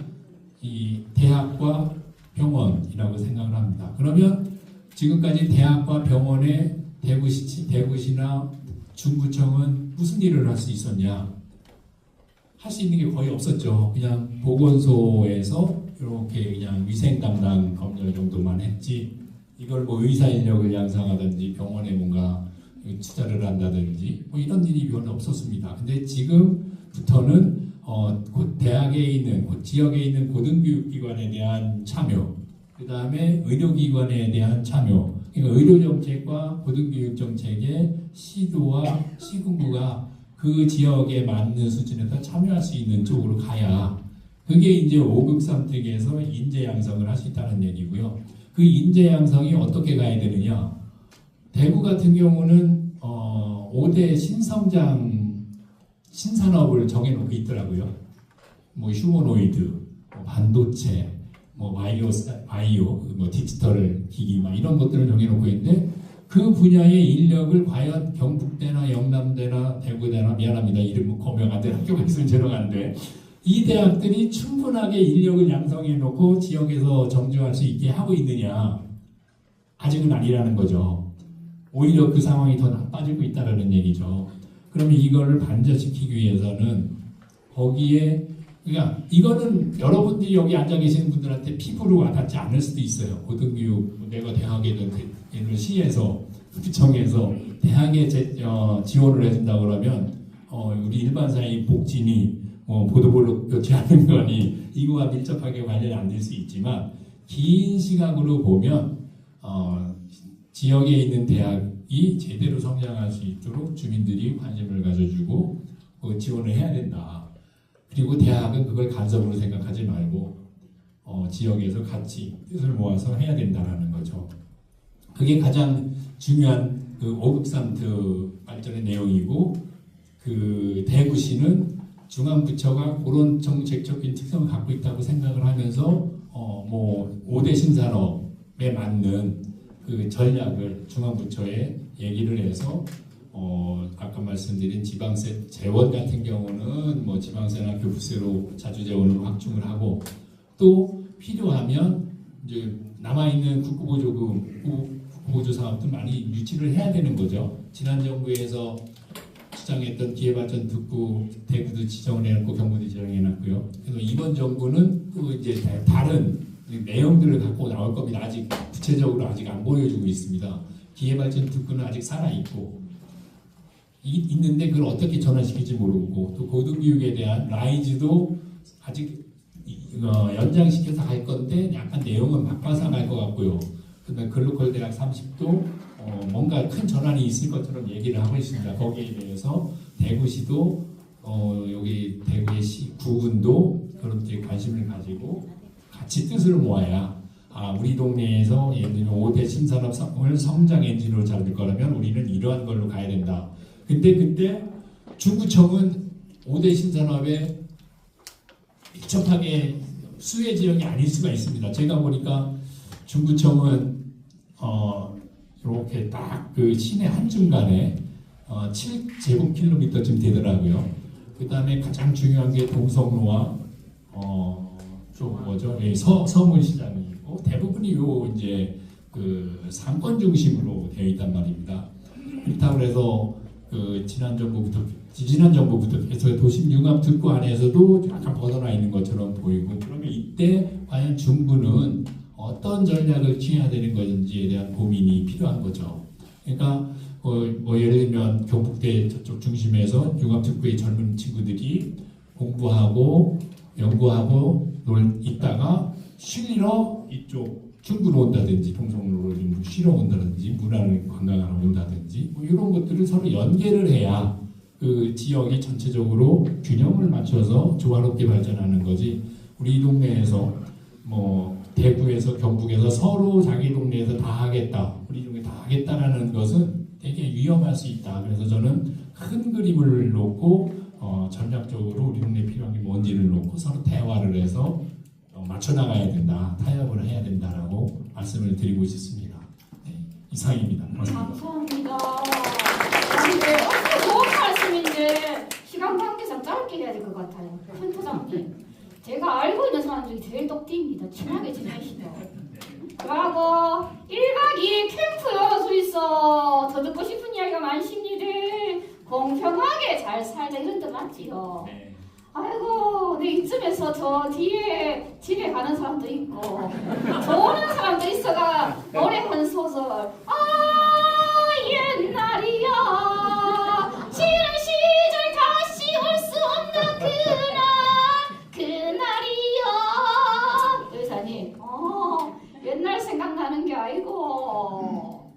이 대학과 병원이라고 생각을 합니다. 그러면 지금까지 대학과 병원에 대구시나 중구청은 무슨 일을 할 수 있었냐? 할 수 있는 게 거의 없었죠. 그냥 보건소에서 이렇게 그냥 위생 담당 검열 정도만 했지. 이걸 뭐 의사 인력을 양성하든지 병원에 뭔가 투자를 한다든지 뭐 이런 일이 별로 없었습니다. 근데 지금부터는 대학에 있는 지역에 있는 고등교육기관에 대한 참여, 그 다음에 의료기관에 대한 참여, 그러니까 의료정책과 고등교육정책의 시도와 시군구가 그 지역에 맞는 수준에서 참여할 수 있는 쪽으로 가야 그게 이제 5급 선택에서 인재 양성을 할 수 있다는 얘기고요. 그 인재 양성이 어떻게 가야 되느냐? 대구 같은 경우는 5대 신산업을 정해놓고 있더라고요. 뭐 휴머노이드, 뭐 반도체, 뭐 바이오, 뭐 디지털 기기, 막 이런 것들을 정해놓고 있는데 그 분야의 인력을 과연 경북대나 영남대나 대구대나 미안합니다. 이름 거명 안 돼. 학교가 있으면 죄송한데 이 대학들이 충분하게 인력을 양성해놓고 지역에서 정주할 수 있게 하고 있느냐? 아직은 아니라는 거죠. 오히려 그 상황이 더 나빠지고 있다는 얘기죠. 그러면 이거를 반전시키기 위해서는 거기에 그러니까 이거는 여러분들이 여기 앉아 계시는 분들한테 피부로 와닿지 않을 수도 있어요. 고등교육 내가 대학에는 시에서 구청에서 대학에 지원을 해준다 그러면 우리 일반사회 복진이 보도블록 교체하는 거니 이거와 밀접하게 관련이 안 될 수 있지만 긴 시각으로 보면 지역에 있는 대학이 제대로 성장할 수 있도록 주민들이 관심을 가져주고 지원을 해야 된다. 그리고 대학은 그걸 간섭으로 생각하지 말고 지역에서 같이 뜻을 모아서 해야 된다라는 거죠. 그게 가장 중요한 그 5극3트 발전의 내용이고, 그 대구시는 중앙부처가 그런 정책적인 특성을 갖고 있다고 생각을 하면서 뭐 5대 신산업에 맞는 그 전략을 중앙부처에 얘기를 해서 아까 말씀드린 지방세 재원 같은 경우는 뭐 지방세나 교부세로 자주재원으로 확충을 하고, 또 필요하면 이제 남아있는 국고보조 사업도 많이 유치를 해야 되는 거죠. 지난 정부에서 주장했던 기회발전 특구 대구도 지정을 해놨고 경북도 지정해놨고요. 그래서 이번 정부는 또 이제 다른 내용들을 갖고 나올 겁니다. 아직 구체적으로 아직 안 보여주고 있습니다. 기회발전 특구는 아직 살아있고 있는데 그걸 어떻게 전환시킬지 모르고, 또 고등교육에 대한 라이즈도 아직 연장시켜서 갈 건데 약간 내용은 바꿔서 갈 것 같고요. 그다음에 글로컬 대학 30도 뭔가 큰 전환이 있을 것처럼 얘기를 하고 있습니다. 거기에 대해서 대구시도 여기 대구의 구군도 그런 데 관심을 가지고 같이 뜻을 모아야, 우리 동네에서 예를 들면 5대 신산업을 성장 엔진으로 잡을 거라면 우리는 이러한 걸로 가야 된다. 근데 그때 중구청은 5대 신산업에 밀접하게 수혜 지역이 아닐 수가 있습니다. 제가 보니까 중구청은 이렇게 딱 그 시내 한중간에 7제곱킬로미터쯤 되더라고요. 그 다음에 가장 중요한 게 동성로와 좀 뭐죠? 서문시장이 있고, 대부분이 요 이제 그 상권 중심으로 되어 있단 말입니다. 그렇다고 해서 그 지난 정부부터 해서 도심 융합 특구 안에서도 약간 벗어나 있는 것처럼 보이고, 그러면 이때 과연 중부는 어떤 전략을 취해야 되는 것인지에 대한 고민이 필요한 거죠. 그러니까 뭐 예를 들면 경북대 저쪽 중심에서 융합특구의 젊은 친구들이 공부하고 연구하고 있다가 쉬러 이쪽 중구로 온다든지 동성로로 쉬러 온다든지 문화를 관광하러 온다든지 뭐 이런 것들을 서로 연계를 해야 그 지역이 전체적으로 균형을 맞춰서 조화롭게 발전하는 거지. 우리 동네에서 뭐 대구에서 경북에서 서로 자기 동네에서 다 하겠다, 우리 동네 다 하겠다라는 것은 되게 위험할 수 있다. 그래서 저는 큰 그림을 놓고 전략적으로 우리 동네에 필요한 게 뭔지를 놓고 서로 대화를 해서 맞춰 나가야 된다, 타협을 해야 된다라고 말씀을 드리고 싶습니다. 네, 이상입니다. 감사합니다. 근데 어떻게 좋은 말씀인데 시간 관계상 짧게 해야 될 것 같아요. 큰 부장님, 제가 알고 있는 사람 중에 제일 똑띠입니다. 친하게 지내시죠. 그러고 1박 2일 캠프 열어서 있어. 더 듣고 싶은 이야기가 많습니다. 공평하게 잘 살자 이런 뜻 맞지요? 네. 아이고, 내 이쯤에서 저 뒤에 집에 가는 사람도 있고 좋아하는 사람도 있어가 노래 한 소절. 옛날이야 지난 시절 다시 올 수 없는 그날이야. 여사님, 옛날 생각나는 게 아니고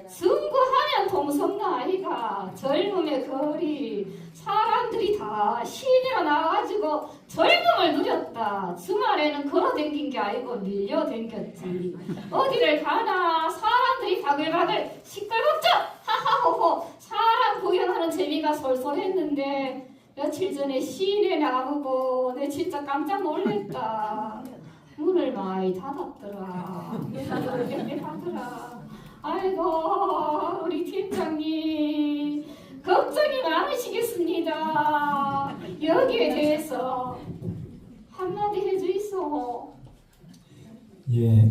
승구하면 동성로 아이가 젊음의 거리 사람들이 다 시내로 나와가지고 젊음을 누렸다. 주말에는 걸어댕긴 게 아니고 밀려댕겼지. 어디를 가나 사람들이 바글바글 시끌벅적 하하호호 사람 구경하는 재미가 솔솔했는데 며칠 전에 시내 나가보고 내 진짜 깜짝 놀랬다. 문을 많이 닫았더라. 문을 닫더라. 아이고 우리 팀장님 걱정이 많으시겠습니다. 여기에 대해서 한마디 해주이소. 예,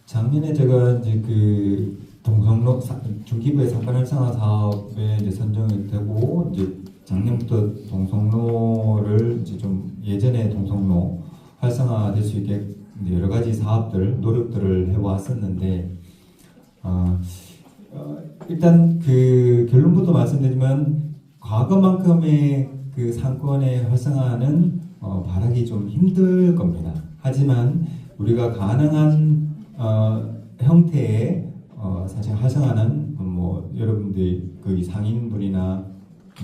작년에 제가 이제 그 동성로 중기부의 상권 활성화 사업에 이제 선정이 되고, 이제 작년부터 동성로를 이제 좀 예전에 동성로 활성화될 수 있게 이제 여러 가지 사업들 노력들을 해왔었는데, 일단 그 결론부터 말씀드리면 과거만큼의 그 상권의 활성화는 바라기 좀 힘들 겁니다. 하지만 우리가 가능한 형태의 사실 활성화는 뭐 여러분들이 거기 상인분이나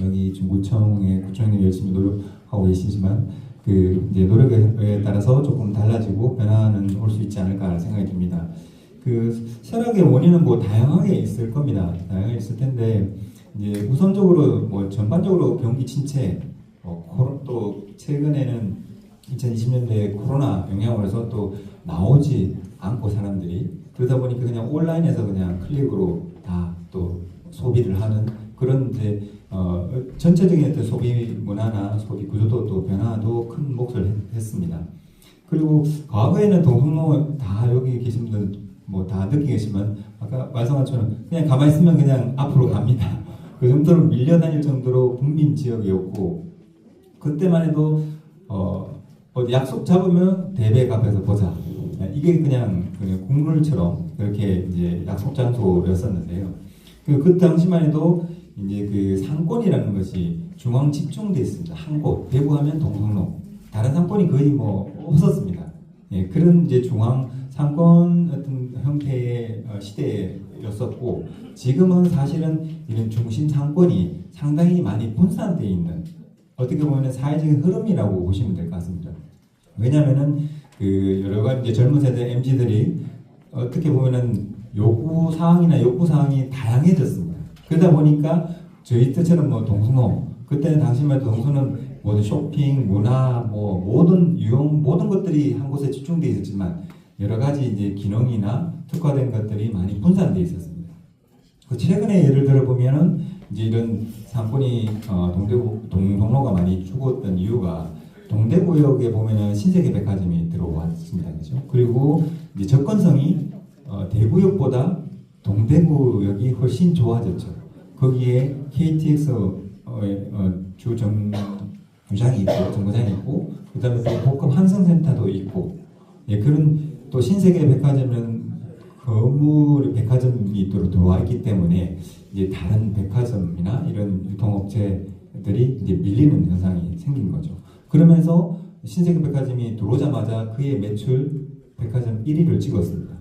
여기 중구청의 구청장님 열심히 노력하고 계시지만 그 이제 노력에 따라서 조금 달라지고 변화는 올 수 있지 않을까 생각이 듭니다. 그 쇠락의 원인은 뭐 다양하게 있을 겁니다. 다양하게 있을 텐데 이제 우선적으로 뭐 전반적으로 경기 침체, 또 최근에는 2020년대에 코로나 영향으로 해서 또 나오지 않고 사람들이 그러다 보니까 그냥 온라인에서 그냥 클릭으로 다 또 소비를 하는 그런 이제 전체적인 어떤 소비 문화나 소비 구조도 또 변화도 큰 몫을 했습니다. 그리고 과거에는 동성로 다 여기 계신 분들 뭐 다 느끼고 계시면 아까 말씀한 것처럼 그냥 가만히 있으면 그냥 앞으로 갑니다. 그 정도로 밀려다닐 정도로 국민 지역이었고 그때만 해도 어디 약속 잡으면 대백 앞에서 보자. 이게 그냥 국룰처럼 그렇게 이제 약속 장소였었는데요. 그 당시만 해도 이제 그 상권이라는 것이 중앙 집중돼 있습니다. 한 곳, 대구하면 동성로, 다른 상권이 거의 뭐 없었습니다. 예, 그런 이제 중앙 상권 어떤 형태의 시대였었고 지금은 사실은 이런 중심 상권이 상당히 많이 분산되어 있는 어떻게 보면 사회적인 흐름이라고 보시면 될 것 같습니다. 왜냐하면은 그 여러 가지 이제 젊은 세대 MZ들이 어떻게 보면은 요구 사항이 다양해졌습니다. 그러다 보니까 저희 때처럼 뭐 동성로 그때는 당시만 해도 동성로는 모든 쇼핑, 문화, 뭐 모든 유형 모든 것들이 한 곳에 집중되어 있었지만 여러 가지 이제 기능이나 특화된 것들이 많이 분산되어 있었습니다. 그 최근에 예를 들어 보면은 이제 이런 상권이 동성로가 많이 죽었던 이유가 동대구역에 보면은 신세계 백화점이 들어왔습니다. 그죠? 그리고 이제 접근성이 대구역보다 동대구역이 훨씬 좋아졌죠. 거기에 KTX 정거장이 있고, 그 다음에 또 복합 환승센터도 있고, 예, 그런 또 신세계 백화점은 건물 백화점이 들어와 있기 때문에 이제 다른 백화점이나 이런 유통업체들이 이제 밀리는 현상이 생긴 거죠. 그러면서 신세계 백화점이 들어오자마자 그의 매출 백화점 1위를 찍었습니다.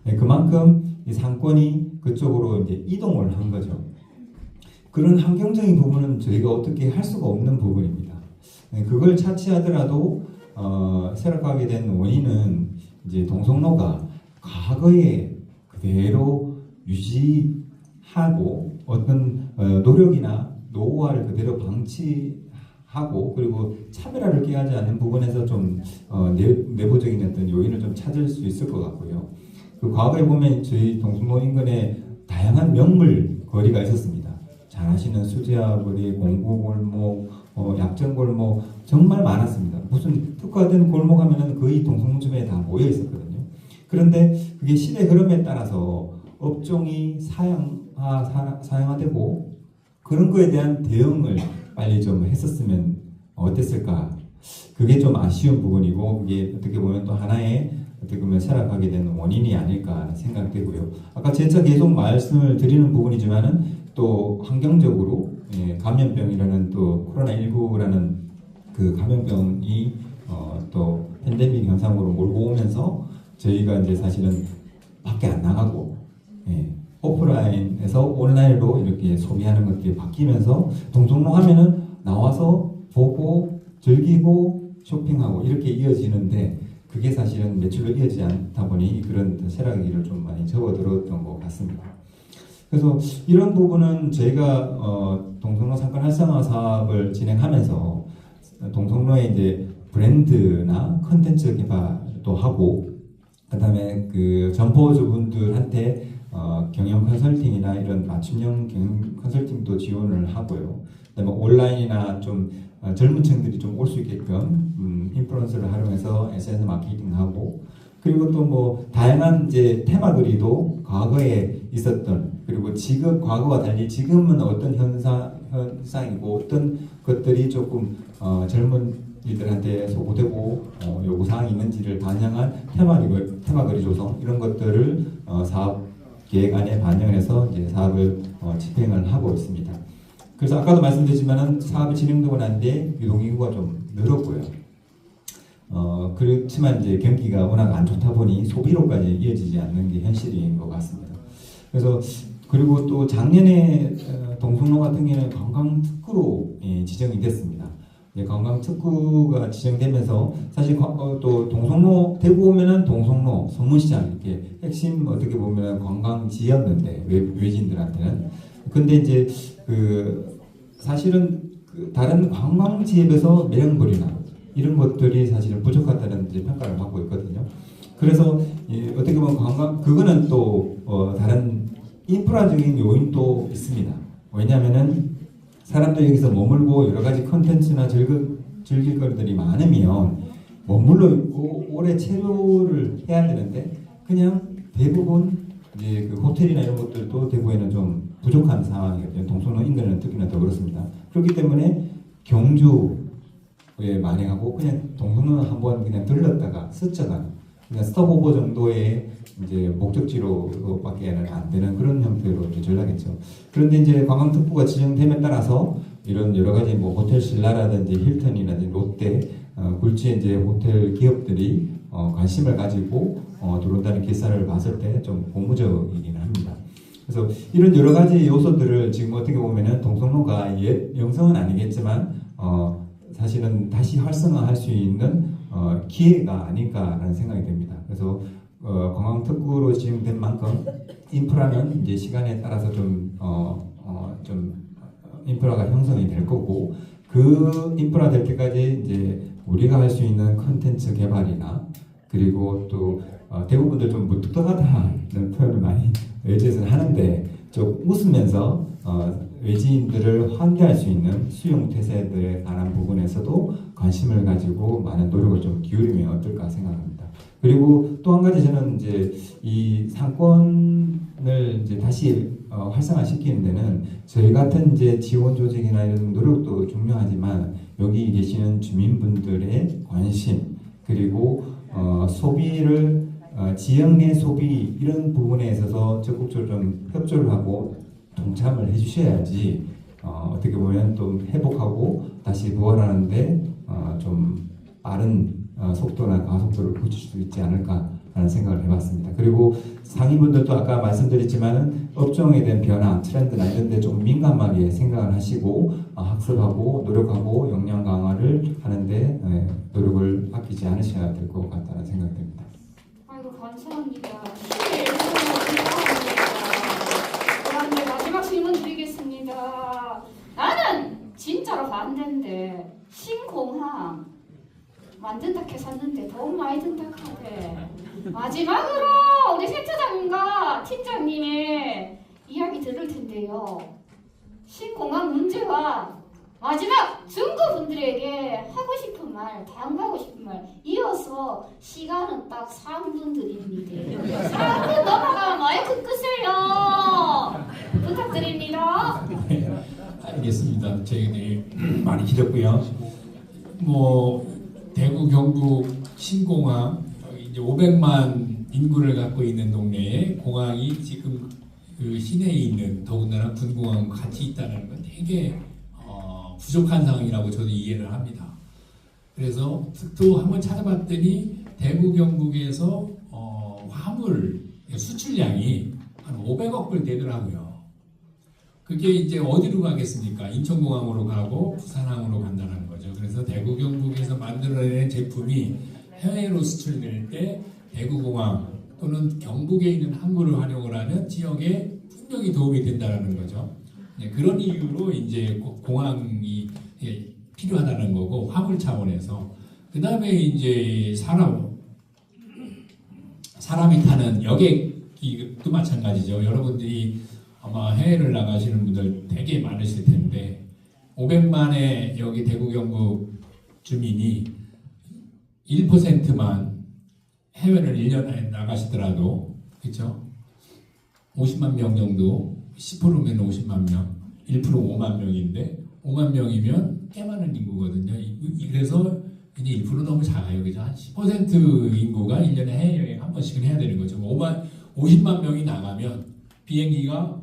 네, 그만큼 이 상권이 그쪽으로 이제 이동을 한 거죠. 그런 환경적인 부분은 저희가 어떻게 할 수가 없는 부분입니다. 네, 그걸 차치하더라도 쇠락하게 된 원인은 이제 동성로가 과거에 그대로 유지하고 어떤 노력이나 노후화를 그대로 방치하고 그리고 차별화를 꾀하지 않는 부분에서 좀 내부적인 어떤 요인을 좀 찾을 수 있을 것 같고요. 그 과거에 보면 저희 동성로 인근에 다양한 명물 거리가 있었습니다. 잘 아시는 수제화거리, 공구골목, 약정골목 정말 많았습니다. 무슨 특화된 골목 하면은 거의 동성로쯤에 다 모여 있었거든요. 그런데 그게 시대 흐름에 따라서 업종이 사양화되고 그런 거에 대한 대응을 빨리 좀 했었으면 어땠을까? 그게 좀 아쉬운 부분이고 그게 어떻게 보면 또 하나의 어떻게 보면 쇠락하게 되는 원인이 아닐까 생각되고요. 아까 재차 계속 말씀을 드리는 부분이지만은 또 환경적으로 감염병이라는 또 코로나19라는 그 감염병이 또 팬데믹 현상으로 몰고 오면서 저희가 이제 사실은 밖에 안 나가고 오프라인에서 온라인으로 이렇게 소비하는 것들이 바뀌면서 동성로 하면은 나와서 보고 즐기고 쇼핑하고 이렇게 이어지는데 그게 사실은 매출로 이어지지 않다 보니 그런 쇠락의 길을 좀 많이 접어들었던 것 같습니다. 그래서 이런 부분은 저희가 동성로 상권 활성화 사업을 진행하면서 동성로의 이제 브랜드나 컨텐츠 개발도 하고 그다음에 그 점포주분들한테 경영 컨설팅이나 이런 맞춤형 경영 컨설팅도 지원을 하고요. 그다음에 온라인이나 좀 젊은 층들이 좀 올 수 있게끔 인플루언서를 활용해서 SNS 마케팅하고 그리고 또 뭐 다양한 이제 테마거리도 과거에 있었던 그리고 지금 과거와 달리 지금은 어떤 현상이고 어떤 것들이 조금 젊은이들한테 소구되고 요구사항이 있는지를 반영한 테마거리 조성 이런 것들을 사업 계획 안에 반영을 해서 이제 사업을 집행을 하고 있습니다. 그래서 아까도 말씀드렸지만은 사업이 진행되고 난 뒤에 유동인구가 좀 늘었고요. 그렇지만 이제 경기가 워낙 안 좋다 보니 소비로까지 이어지지 않는 게 현실인 것 같습니다. 그래서 그리고 또 작년에 동성로 같은 경우는 관광특구로 지정이 됐습니다. 이제 관광 특구가 지정되면서 사실 또 동성로 대구 오면은 동성로, 서문시장 이렇게 핵심 어떻게 보면 관광지였는데 외지인들한테는 근데 이제 그 사실은 그 다른 관광지에 비해서 매력물이나 이런 것들이 사실은 부족하다는 이제 평가를 받고 있거든요. 그래서 어떻게 보면 관광 그거는 또 다른 인프라적인 요인도 있습니다. 왜냐하면은 사람들이 여기서 머물고 여러 가지 컨텐츠나 즐길 거리들이 많으면 머물러 있고 오래 체류를 해야 되는데 그냥 대부분 이제 그 호텔이나 이런 것들도 대구에는 좀 부족한 상황이거든요. 동성로 인근은 특히나 더 그렇습니다. 그렇기 때문에 경주에 만행하고 그냥 동성로 한번 그냥 들렀다가 스쳐가는 그냥 스톱오버 정도의 이제 목적지로밖에는 안 되는 그런 형태로 이제 전락했죠. 그런데 이제 관광특구가 지정됨에 따라서 이런 여러 가지 뭐 호텔 신라라든지 힐튼이라든지 롯데, 굴지의 이제 호텔 기업들이 관심을 가지고 들어온다는 결산을 봤을 때 좀 고무적이긴 합니다. 그래서 이런 여러 가지 요소들을 지금 어떻게 보면은 동성로가 옛 명성은 아니겠지만 사실은 다시 활성화할 수 있는 기회가 아닐까라는 생각이 듭니다. 그래서 관광특구로 지정된 만큼 인프라는 이제 시간에 따라서 좀 인프라가 형성이 될 거고 그 인프라 될 때까지 이제 우리가 할 수 있는 컨텐츠 개발이나 그리고 또 대부분들 좀 무뚝뚝하다는 표현을 많이 외지에서는 하는데 좀 웃으면서 외지인들을 환대할 수 있는 수용 태세들에 관한 부분에서도 관심을 가지고 많은 노력을 좀 기울이면 어떨까 생각합니다. 그리고 또 한 가지 저는 이제 이 상권을 이제 다시 활성화시키는 데는 저희 같은 이제 지원 조직이나 이런 노력도 중요하지만 여기 계시는 주민분들의 관심 그리고 소비를 지역 내 소비 이런 부분에 있어서 적극적으로 좀 협조를 하고 동참을 해주셔야지 어떻게 보면 또 회복하고 다시 부활하는데 좀 빠른 속도나 가속도를 붙일 수 있지 않을까라는 생각을 해봤습니다. 그리고 상인분들도 아까 말씀드렸지만은 업종에 대한 변화, 트렌드나 이런 데 좀 민감하게 생각을 하시고 학습하고 노력하고 역량 강화를 하는데 노력을 아끼지 않으셔야 될 것 같다는 생각이 듭니다. 아이고 감사합니다. 네, 감사합니다. 그런데 마지막 질문 드리겠습니다. 나는 진짜로 반대인데 신공항 만든다 해샀는데 돈 많이 든다 하대. 마지막으로 우리 센터장님과 팀장님의 이야기 들을 텐데요. 신공항 문제와 마지막 중고분들에게 하고 싶은 말, 당하고 싶은 말 이어서 시간은 딱 3분 드립니다. 3분 넘어가면 마이크 끄세요. 부탁드립니다. 네, 알겠습니다. 저희들이 많이 길었고요. 뭐 대구 경북 신공항 이제 500만 인구를 갖고 있는 동네에 공항이 지금 그 시내에 있는 더군다나 군공항과 같이 있다는 건 되게 부족한 상황이라고 저도 이해를 합니다. 그래서 또 한번 찾아봤더니 대구 경북에서 화물 수출량이 한 500억 불 되더라고요. 그게 이제 어디로 가겠습니까? 인천공항으로 가고 부산항으로 간다는 거죠. 그래서 대구 경북에서 만들어낸 제품이 해외로 수출될 때 대구공항 또는 경북에 있는 항구를 활용을 하면 지역에 분명히 도움이 된다는 거죠. 네, 그런 이유로 이제 공항이 필요하다는 거고 화물 차원에서 그 다음에 이제 사람이 타는 여객도 마찬가지죠. 여러분들이 아마 해외를 나가시는 분들 되게 많으실 텐데 500만의 여기 대구 경북 주민이 1%만 해외를 1년에 나가시더라도 그렇죠? 50만 명 정도 10%면 50만 명 1% 5만 명인데 5만 명이면 꽤 많은 인구거든요. 그래서 이제 1% 너무 작아요. 그죠? 한 10% 인구가 1년에 해외여행 한 번씩은 해야 되는 거죠. 50만 명이 나가면 비행기가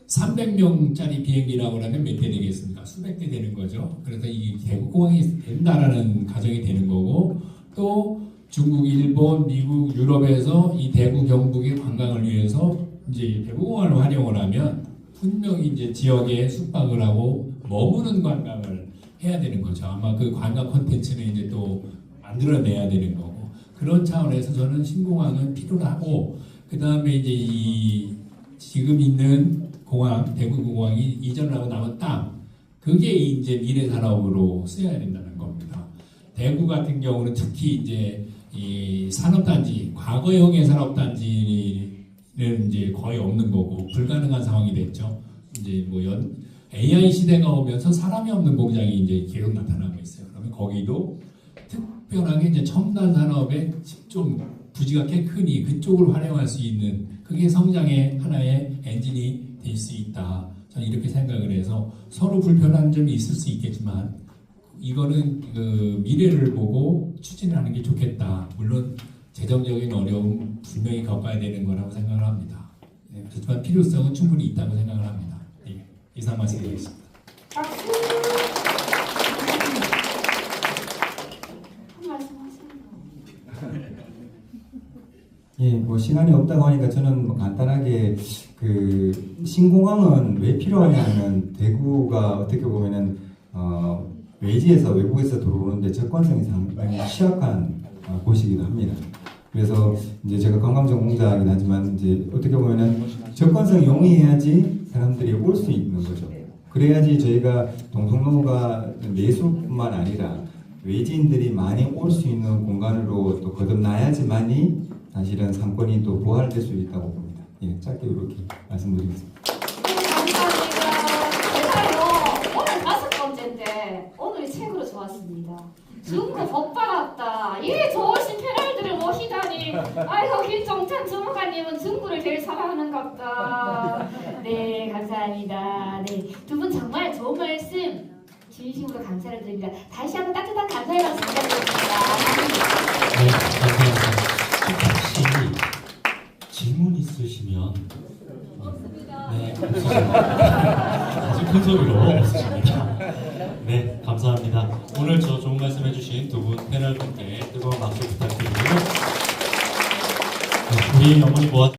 300명짜리 비행기라고 하면 몇 대 되겠습니까? 수백 대 되는 거죠. 그래서 이 대구공항이 된다라는 가정이 되는 거고 또 중국, 일본, 미국, 유럽에서 이 대구 경북의 관광을 위해서 이제 대구공항을 활용을 하면 분명히 이제 지역에 숙박을 하고 머무는 관광을 해야 되는 거죠. 아마 그 관광 콘텐츠는 이제 또 만들어내야 되는 거고 그런 차원에서 저는 신공항은 필요하고 그 다음에 이제 이 지금 있는 공항 대구공항이 이전하고 남은 땅 그게 이제 미래 산업으로 쓰여야 된다는 겁니다. 대구 같은 경우는 특히 이제 이 산업단지 과거형의 산업단지는 이제 거의 없는 거고 불가능한 상황이 됐죠. 이제 뭐 AI 시대가 오면서 사람이 없는 공장이 이제 계속 나타나고 있어요. 그러면 거기도 특별하게 이제 첨단 산업에 좀 부지가 꽤 크니 그쪽을 활용할 수 있는 그게 성장의 하나의 엔진이 될 수 있다. 저는 이렇게 생각을 해서 서로 불편한 점이 있을 수 있겠지만 이거는 그 미래를 보고 추진하는 게 좋겠다. 물론 재정적인 어려움 분명히 겪어야 되는 거라고 생각을 합니다. 네, 그렇지만 필요성은 충분히 있다고 생각을 합니다. 네, 이상 말씀드리겠습니다. 박수. 한 말씀 하세요. 예, 뭐 시간이 없다고 하니까 저는 뭐 간단하게 그 신공항은 왜 필요하냐면 대구가 어떻게 보면은 외지에서 외국에서 들어오는데 접근성이 상당히 취약한 곳이기도 합니다. 그래서 이제 제가 관광전공자이긴 하지만 이제 어떻게 보면은 접근성이 용이해야지 사람들이 올 수 있는 거죠. 그래야지 저희가 동성로가 내수뿐만 아니라 외지인들이 많이 올 수 있는 공간으로 또 거듭나야지만이 사실은 상권이 또 부활될 수 있다고 봅니다. 예, 짧게 이렇게 말씀드리겠습니다. 감사합니다. 제가요 오늘 5번째인데 오늘이 책으로 좋았습니다. 중국 오빠 같다. 이 좋으신 패널들을 모시다니. 아이고 김종찬 주무관님은 중국을 제일 사랑하는갑다. 네 감사합니다. 네, 두 분 정말 좋은 말씀 진심으로 감사를 드립니다. 다시 한번 따뜻한 감사의 말씀 부탁드립니다. 네, 감사합니다. 혹시 질문 있으시면 네, 없으십니다. 아주 큰 소리로 없으십니다. 네, 감사합니다. 오늘 저 좋은 말씀 해주신 두 분 패널분께 뜨거운 박수 부탁드리고요. 네, 우리 어머니 모아